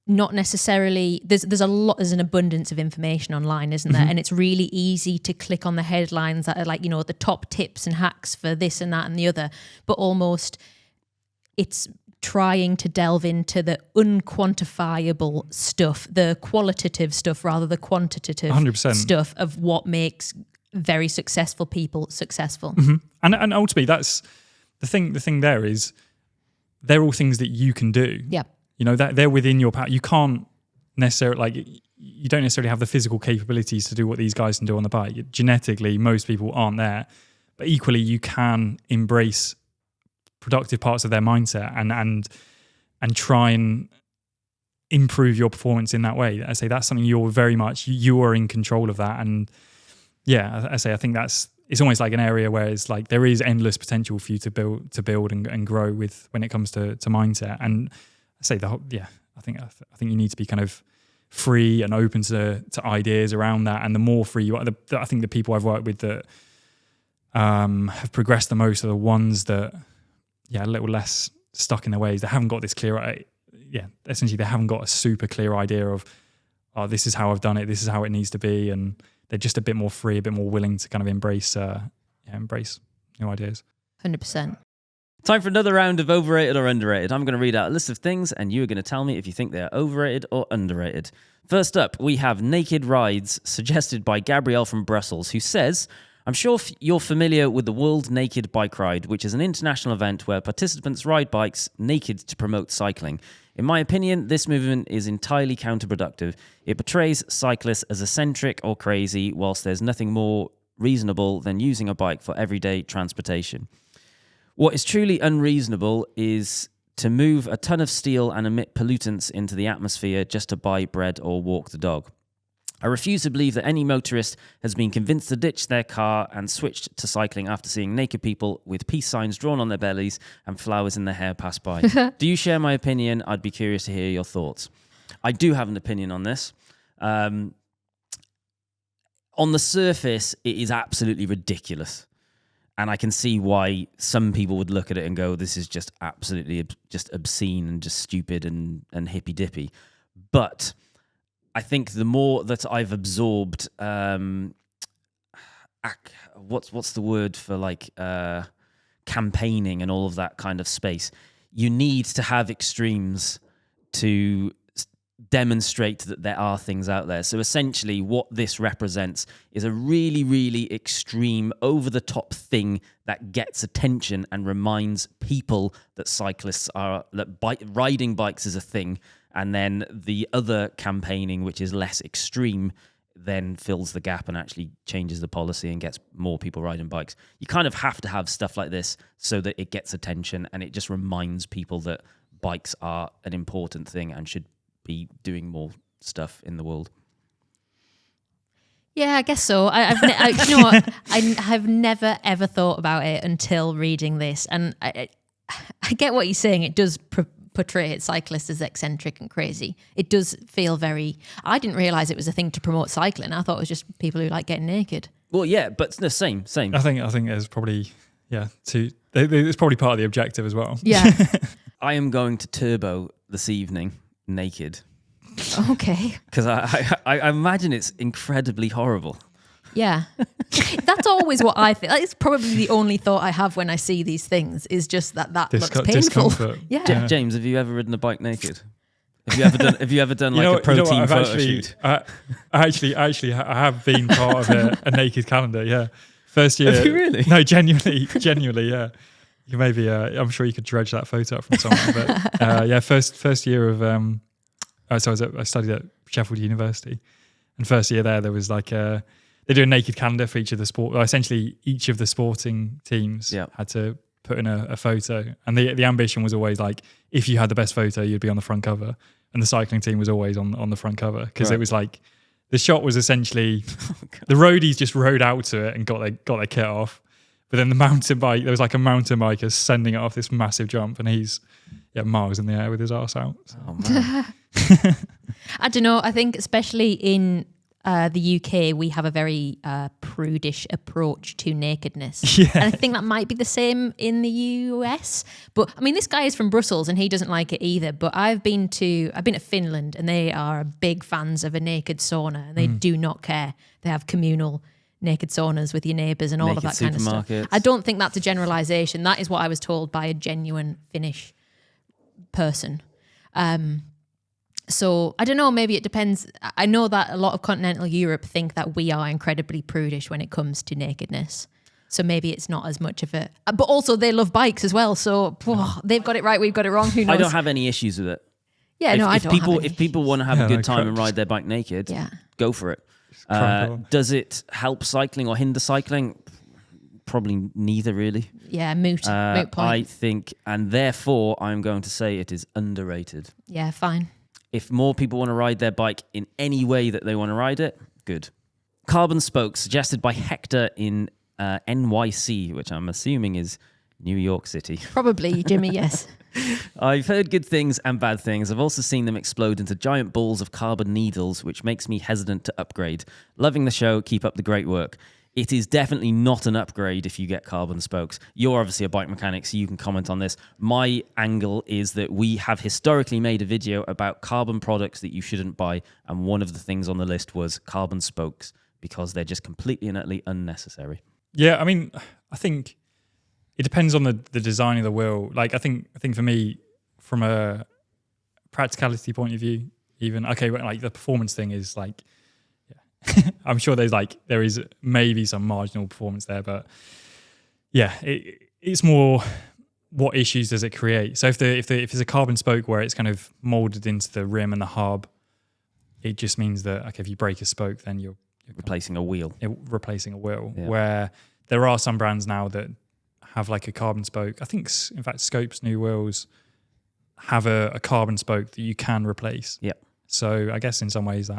S3: not necessarily, there's an abundance of information online, isn't there? And it's really easy to click on the headlines that are like, the top tips and hacks for this and that and the other, but almost it's trying to delve into the unquantifiable stuff, the qualitative stuff rather than quantitative
S2: 100%.
S3: stuff of what makes very successful people successful.
S2: And ultimately, that's the thing. The thing there is, they're all things that you can do.
S3: Yeah.
S2: That they're within your power. You can't necessarily you don't necessarily have the physical capabilities to do what these guys can do on the bike. Genetically, most people aren't there, but equally, you can embrace productive parts of their mindset and try and improve your performance in that way. I say that's something you're very much, you are in control of that. And I think it's almost like an area where it's like there is endless potential for you to build and grow with when it comes to mindset. And I say I think you need to be kind of free and open to ideas around that. And the more free you are, I think the people I've worked with that have progressed the most are the ones that a little less stuck in their ways. They haven't got this clear, essentially they haven't got a super clear idea of, oh, this is how I've done it, this is how it needs to be. And they're just a bit more free, a bit more willing to kind of embrace new ideas.
S3: 100%.
S1: Time for another round of overrated or underrated. I'm going to read out a list of things and you are going to tell me if you think they are overrated or underrated. First up, we have naked rides, suggested by Gabrielle from Brussels, who says, I'm sure you're familiar with the World Naked Bike Ride, which is an international event where participants ride bikes naked to promote cycling. In my opinion, this movement is entirely counterproductive. It portrays cyclists as eccentric or crazy, whilst there's nothing more reasonable than using a bike for everyday transportation. What is truly unreasonable is to move a ton of steel and emit pollutants into the atmosphere just to buy bread or walk the dog. I refuse to believe that any motorist has been convinced to ditch their car and switched to cycling after seeing naked people with peace signs drawn on their bellies and flowers in their hair pass by. Do you share my opinion? I'd be curious to hear your thoughts. I do have an opinion on this. On the surface, it is absolutely ridiculous. And I can see why some people would look at it and go, this is just absolutely just obscene and just stupid and hippy-dippy. But I think the more that I've absorbed, what's the word for like campaigning and all of that kind of space, you need to have extremes to demonstrate that there are things out there. So essentially what this represents is a really, really extreme, over-the-top thing that gets attention and reminds people that cyclists are, that riding bikes is a thing. And then the other campaigning, which is less extreme, then fills the gap and actually changes the policy and gets more people riding bikes. You kind of have to have stuff like this so that it gets attention and it just reminds people that bikes are an important thing and should be doing more stuff in the world.
S3: Yeah, I guess so. You know what? I have never ever thought about it until reading this, and I get what you're saying. It does portray cyclists as eccentric and crazy. It does feel very. I didn't realize it was a thing to promote cycling. I thought it was just people who like getting naked.
S1: Well, yeah, but the same.
S2: I think there's probably it's probably part of the objective as well.
S3: Yeah.
S1: I am going to turbo this evening naked.
S3: Okay.
S1: Because I imagine it's incredibly horrible.
S3: Yeah. That's always what I think. It's probably the only thought I have when I see these things is just that looks painful.
S2: Discomfort.
S3: Yeah.
S1: James, have you ever ridden a bike naked? Have you ever done like a protein photo shoot?
S2: I have been part of a naked calendar. Yeah, first year.
S1: Have you really?
S2: No, genuinely, yeah. You maybe I'm sure you could dredge that photo up from somewhere. But yeah, first year of I studied at Sheffield University, and first year there was like they do a naked calendar for each of the sport. Well, essentially, each of the sporting teams had to put in a photo, and the ambition was always like, if you had the best photo, you'd be on the front cover. And the cycling team was always on the front cover because it was like the shot was essentially the roadies just rode out to it and got their kit off, but then the mountain bike, there was like a mountain biker sending it off this massive jump, and he's miles in the air with his arse out. So.
S1: Oh man.
S3: I don't know. I think especially in the UK, we have a very prudish approach to nakedness.
S2: Yeah.
S3: And I think that might be the same in the US. But I mean, this guy is from Brussels and he doesn't like it either. But I've been to Finland and they are big fans of a naked sauna and they do not care. They have communal naked saunas with your neighbours and all
S1: Naked
S3: of that kind of stuff. I don't think that's a generalisation. That is what I was told by a genuine Finnish person. So I don't know, maybe it depends. I know that a lot of continental Europe think that we are incredibly prudish when it comes to nakedness. So maybe it's not as much of a... But also they love bikes as well. So they've got it right, we've got it wrong. Who knows?
S1: I don't have any issues with it.
S3: Yeah, I don't have any
S1: If people want to have a good time and ride their bike naked, go for it. Does it help cycling or hinder cycling? Probably neither, really.
S3: Yeah, moot point.
S1: I think, and therefore I'm going to say it is underrated.
S3: Yeah, fine.
S1: If more people want to ride their bike in any way that they want to ride it, good. Carbon spokes suggested by Hector in NYC, which I'm assuming is New York City.
S3: Probably, Jimmy, yes.
S1: I've heard good things and bad things. I've also seen them explode into giant balls of carbon needles, which makes me hesitant to upgrade. Loving the show. Keep up the great work. It is definitely not an upgrade if you get carbon spokes. You're obviously a bike mechanic, so you can comment on this. My angle is that we have historically made a video about carbon products that you shouldn't buy, and one of the things on the list was carbon spokes because they're just completely and utterly unnecessary.
S2: Yeah, I mean, I think it depends on the design of the wheel. Like, I think for me, from a practicality point of view, even, okay, but like the performance thing is like, yeah, I'm sure there is maybe some marginal performance there, but yeah, it's more what issues does it create? So if it's a carbon spoke where it's kind of molded into the rim and the hub, it just means that, okay, if you break a spoke, then you're
S1: Replacing a wheel.
S2: Replacing a wheel.
S1: Yeah.
S2: Where there are some brands now that have like a carbon spoke. I think, in fact, Scope's new wheels have a carbon spoke that you can replace.
S1: Yeah.
S2: So I guess in some ways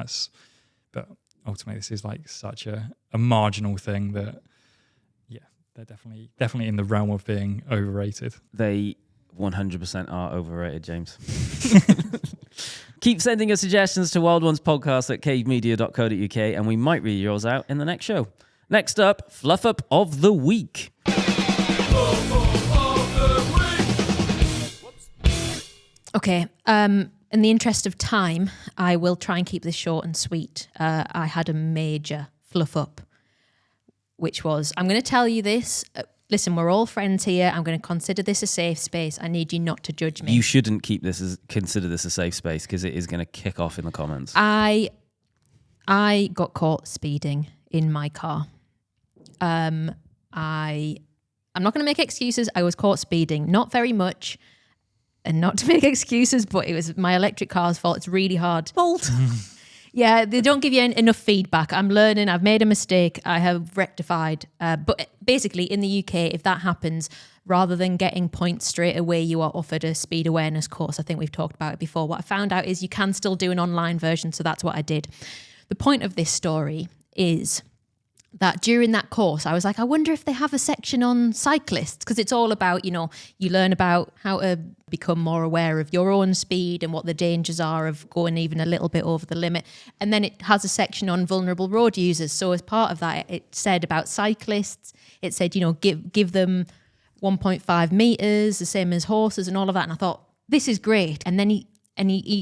S2: but ultimately this is like such a marginal thing that, yeah, they're definitely in the realm of being overrated.
S1: They 100% are overrated, James. Keep sending us suggestions to wildonespodcast@cademedia.co.uk and we might read yours out in the next show. Next up, Fluff Up of the Week.
S3: Okay. In the interest of time, I will try and keep this short and sweet. I had a major fluff up, which was, I'm going to tell you this. Listen, we're all friends here. I'm going to consider this a safe space. I need you not to judge me.
S1: You shouldn't consider this a safe space because it is going to kick off in the comments.
S3: I got caught speeding in my car. I'm not going to make excuses. I was caught speeding, not very much. And not to make excuses, but it was my electric car's fault. It's really hard. Fault. Yeah, they don't give you enough feedback. I'm learning. I've made a mistake. I have rectified. But basically, in the UK, if that happens, rather than getting points straight away, you are offered a speed awareness course. I think we've talked about it before. What I found out is you can still do an online version, so that's what I did. The point of this story is that during that course, I was like, I wonder if they have a section on cyclists, because it's all about, you learn about how to become more aware of your own speed and what the dangers are of going even a little bit over the limit. And then it has a section on vulnerable road users. So as part of that, it said about cyclists, it said, give them 1.5 meters, the same as horses and all of that. And I thought, this is great. And then he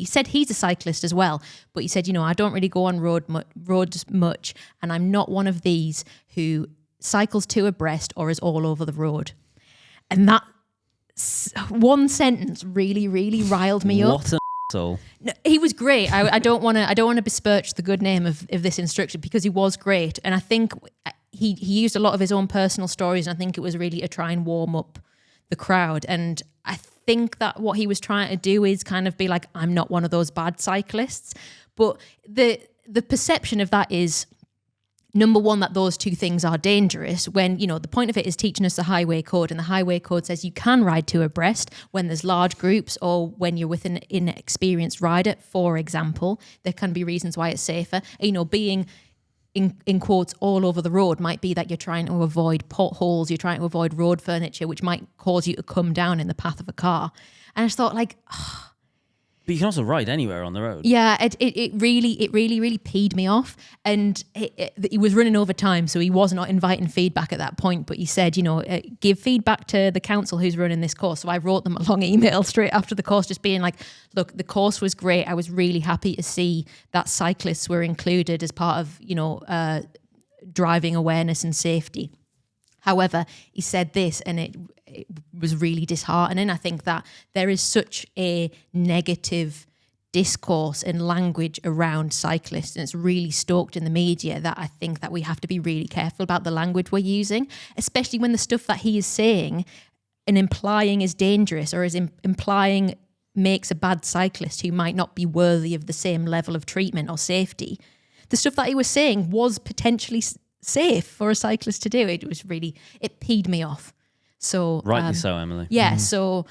S3: said he's a cyclist as well, but he said, I don't really go on roads much, and I'm not one of these who cycles two abreast or is all over the road. And that one sentence really, really riled me up.
S1: What an asshole.
S3: No, he was great. I don't want to besmirch the good name of this instructor, because he was great, and I think he used a lot of his own personal stories, and I think it was really to try and warm up the crowd. And I think that what he was trying to do is kind of be like, I'm not one of those bad cyclists. But the perception of that is, number one, that those two things are dangerous, when, the point of it is teaching us the highway code, and the highway code says you can ride two abreast when there's large groups or when you're with an inexperienced rider, for example. There can be reasons why it's safer. Being in quotes all over the road might be that you're trying to avoid potholes, you're trying to avoid road furniture, which might cause you to come down in the path of a car. And I just thought,
S1: But you can also ride anywhere on the road.
S3: yeah, it really peed me off. And he was running over time, so he was not inviting feedback at that point. But he said, give feedback to the council who's running this course. So I wrote them a long email straight after the course, just being like, look, the course was great. I was really happy to see that cyclists were included as part of, driving awareness and safety. However, he said this, and it was really disheartening. I think that there is such a negative discourse and language around cyclists, and it's really stoked in the media, that I think that we have to be really careful about the language we're using, especially when the stuff that he is saying and implying is dangerous, or is implying makes a bad cyclist who might not be worthy of the same level of treatment or safety. The stuff that he was saying was potentially safe for a cyclist to do. It peed me off. So
S1: Rightly so, Emily.
S3: Yeah. So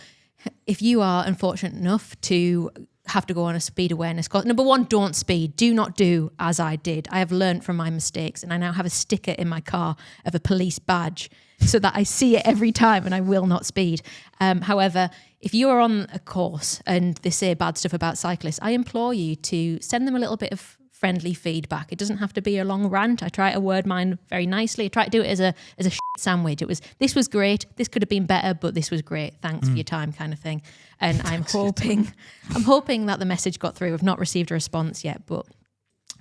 S3: if you are unfortunate enough to have to go on a speed awareness course, number one, don't speed. Do not do as I did. I have learned from my mistakes, and I now have a sticker in my car of a police badge so that I see it every time, and I will not speed. However, if you are on a course and they say bad stuff about cyclists, I implore you to send them a little bit of friendly feedback. It doesn't have to be a long rant. I try to word mine very nicely. I try to do it as a shit sandwich. This was great. This could have been better, but this was great. Thanks for your time, kind of thing. And I'm hoping that the message got through. I've not received a response yet, but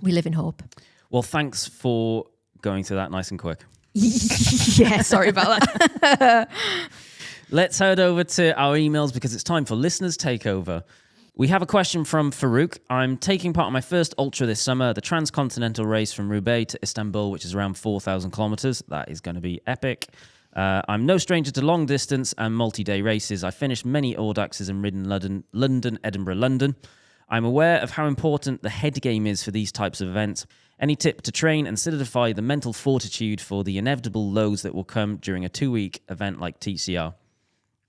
S3: we live in hope.
S1: Well, thanks for going through that nice and quick.
S3: Yeah, sorry about that.
S1: Let's head over to our emails because it's time for Listeners Takeover. We have a question from Farouk. I'm taking part in my first ultra this summer, the Transcontinental race from Roubaix to Istanbul, which is around 4,000 kilometers. That is going to be epic. I'm no stranger to long distance and multi-day races. I finished many Audaxes and ridden London, Edinburgh, London. I'm aware of how important the head game is for these types of events. Any tip to train and solidify the mental fortitude for the inevitable lows that will come during a 2-week event like TCR?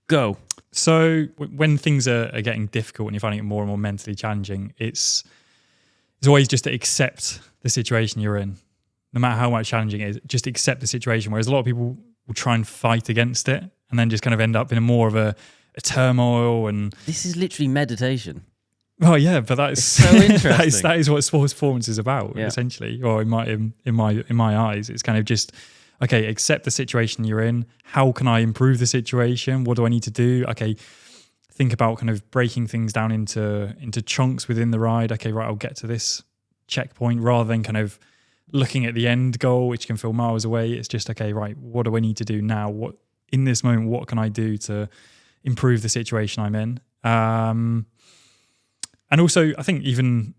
S1: Go.
S2: So when things are getting difficult and you're finding it more and more mentally challenging, it's always just to accept the situation you're in. No matter how much challenging it is, just accept the situation. Whereas a lot of people will try and fight against it and then just kind of end up in more of a turmoil. And
S1: this is literally meditation.
S2: Oh yeah, but that is
S1: so interesting.
S2: that is what sports performance is about, essentially. Or in my eyes, it's kind of just, okay, accept the situation you're in. How can I improve the situation? What do I need to do? Okay, think about kind of breaking things down into chunks within the ride. Okay, right, I'll get to this checkpoint rather than kind of looking at the end goal, which can feel miles away. It's just, okay, right, what do I need to do now? What in this moment, what can I do to improve the situation I'm in? And also, I think even,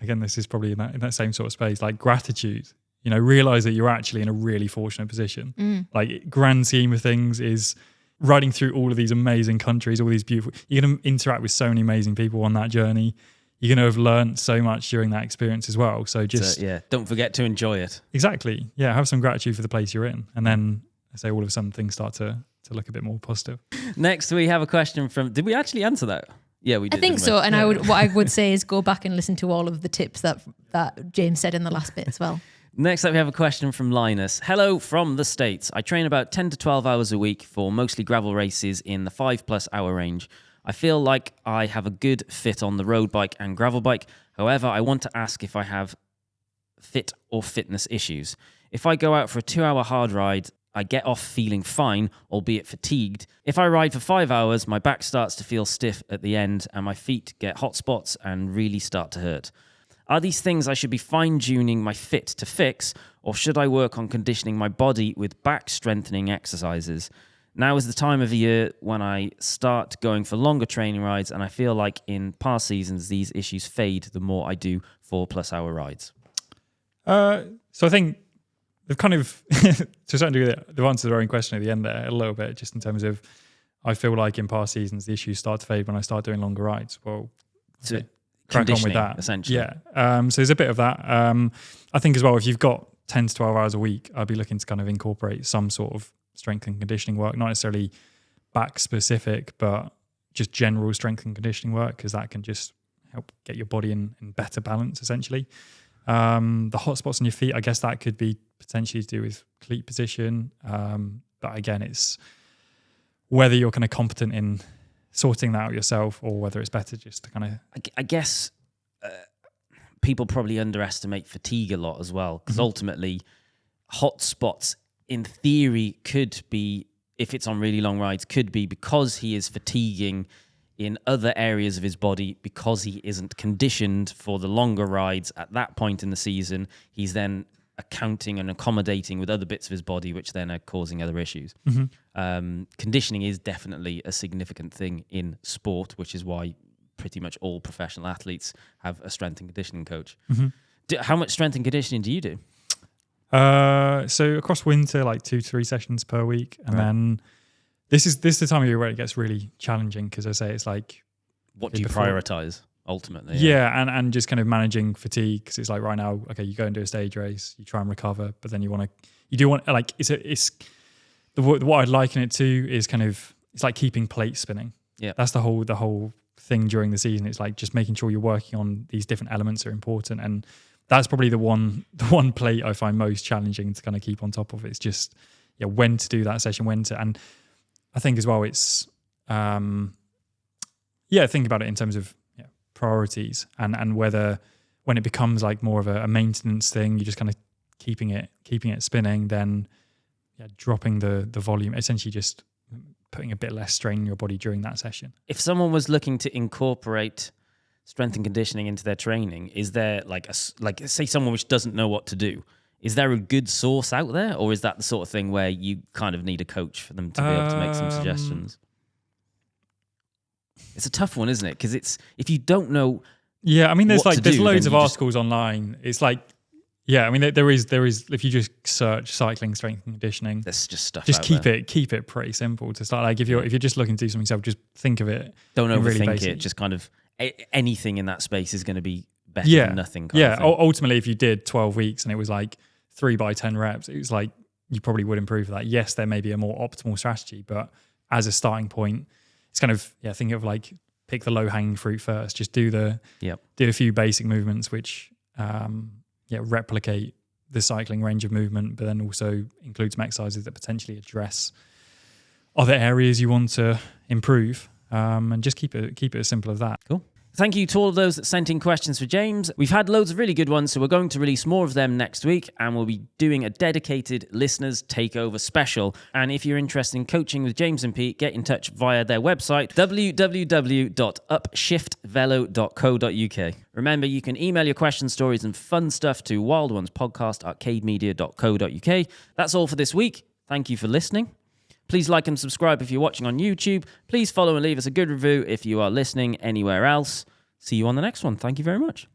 S2: again, this is probably in that same sort of space, like gratitude, realize that you're actually in a really fortunate position. Like grand scheme of things is riding through all of these amazing countries, all these beautiful, you're going to interact with so many amazing people on that journey. You're going to have learned so much during that experience as well. So just,
S1: don't forget to enjoy it.
S2: Exactly. Yeah. Have some gratitude for the place you're in. And then I say all of a sudden things start to look a bit more positive.
S1: Next, we have a question from, did we actually answer that? Yeah, we did.
S3: I think so. And what I would say is go back and listen to all of the tips that James said in the last bit as well.
S1: Next up, we have a question from Linus. Hello from the States. I train about 10 to 12 hours a week for mostly gravel races in the 5+ hour range. I feel like I have a good fit on the road bike and gravel bike. However, I want to ask if I have fit or fitness issues. If I go out for a 2-hour hard ride, I get off feeling fine, albeit fatigued. If I ride for 5 hours, my back starts to feel stiff at the end and my feet get hot spots and really start to hurt. Are these things I should be fine-tuning my fit to fix, or should I work on conditioning my body with back strengthening exercises? Now is the time of the year when I start going for longer training rides, and I feel like in past seasons these issues fade the more I do 4+ hour rides.
S2: So I think they've kind of, to a certain degree, they've answered their own question at the end there a little bit, just in terms of, I feel like in past seasons, the issues start to fade when I start doing longer rides. Well,
S1: so
S2: crack on with that.
S1: Essentially.
S2: Yeah. So there's a bit of that. I think as well, if you've got 10 to 12 hours a week, I'd be looking to kind of incorporate some sort of strength and conditioning work, not necessarily back specific, but just general strength and conditioning work, because that can just help get your body in better balance, essentially. The hot spots on your feet, I guess that could be potentially to do with cleat position. But again, it's whether you're kind of competent in sorting that out yourself or whether it's better just to kind of...
S1: I guess people probably underestimate fatigue a lot as well, because ultimately hot spots in theory could be, if it's on really long rides, could be because he is fatiguing in other areas of his body because he isn't conditioned for the longer rides at that point in the season. He's then accounting and accommodating with other bits of his body, which then are causing other issues. Conditioning is definitely a significant thing in sport, which is why pretty much all professional athletes have a strength and conditioning coach. How much strength and conditioning do you do?
S2: So across winter, like 2 to 3 sessions per week. And then this is the time of year where it gets really challenging, because I say it's like,
S1: what do you prioritize ultimately?
S2: Yeah, and just kind of managing fatigue, because it's like right now, okay, you go and do a stage race, you try and recover, but then you do want like what I'd liken it to is kind of, it's like keeping plates spinning. Yeah, that's the whole thing during the season. It's like just making sure you're working on these different elements that are important, and that's probably the one plate I find most challenging to kind of keep on top of. It's just when to do that session, and I think as well it's think about it in terms of priorities and whether when it becomes like more of a maintenance thing, you're just kind of keeping it spinning, then dropping the volume, essentially just putting a bit less strain in your body during that session.
S1: If someone was looking to incorporate strength and conditioning into their training, is there like say someone which doesn't know what to do? Is there a good source out there, or is that the sort of thing where you kind of need a coach for them to be able to make some suggestions? It's a tough one, isn't it? Because it's if you don't know.
S2: Yeah, I mean, there's
S1: do,
S2: loads of articles online. It's like, yeah, I mean, there is. If you just search cycling strength and conditioning,
S1: there's just stuff.
S2: Just
S1: out
S2: keep it pretty simple to start. Like if you're just looking to do something yourself, just think of it.
S1: Don't overthink
S2: really
S1: it. Just kind of anything in that space is going to be better than nothing.
S2: Ultimately, if you did 12 weeks and it was like 3x10 reps, it was like you probably would improve that. Yes, there may be a more optimal strategy, but as a starting point, it's kind of think of like pick the low hanging fruit first. Just do a few basic movements which replicate the cycling range of movement, but then also include some exercises that potentially address other areas you want to improve, and just keep it as simple as that.
S1: Cool. Thank you to all of those that sent in questions for James. We've had loads of really good ones, so we're going to release more of them next week, and we'll be doing a dedicated listeners takeover special. And if you're interested in coaching with James and Pete, get in touch via their website, www.upshiftvelo.co.uk. Remember, you can email your questions, stories, and fun stuff to wildonespodcast@cademedia.co.uk. That's all for this week. Thank you for listening. Please like and subscribe if you're watching on YouTube. Please follow and leave us a good review if you are listening anywhere else. See you on the next one. Thank you very much.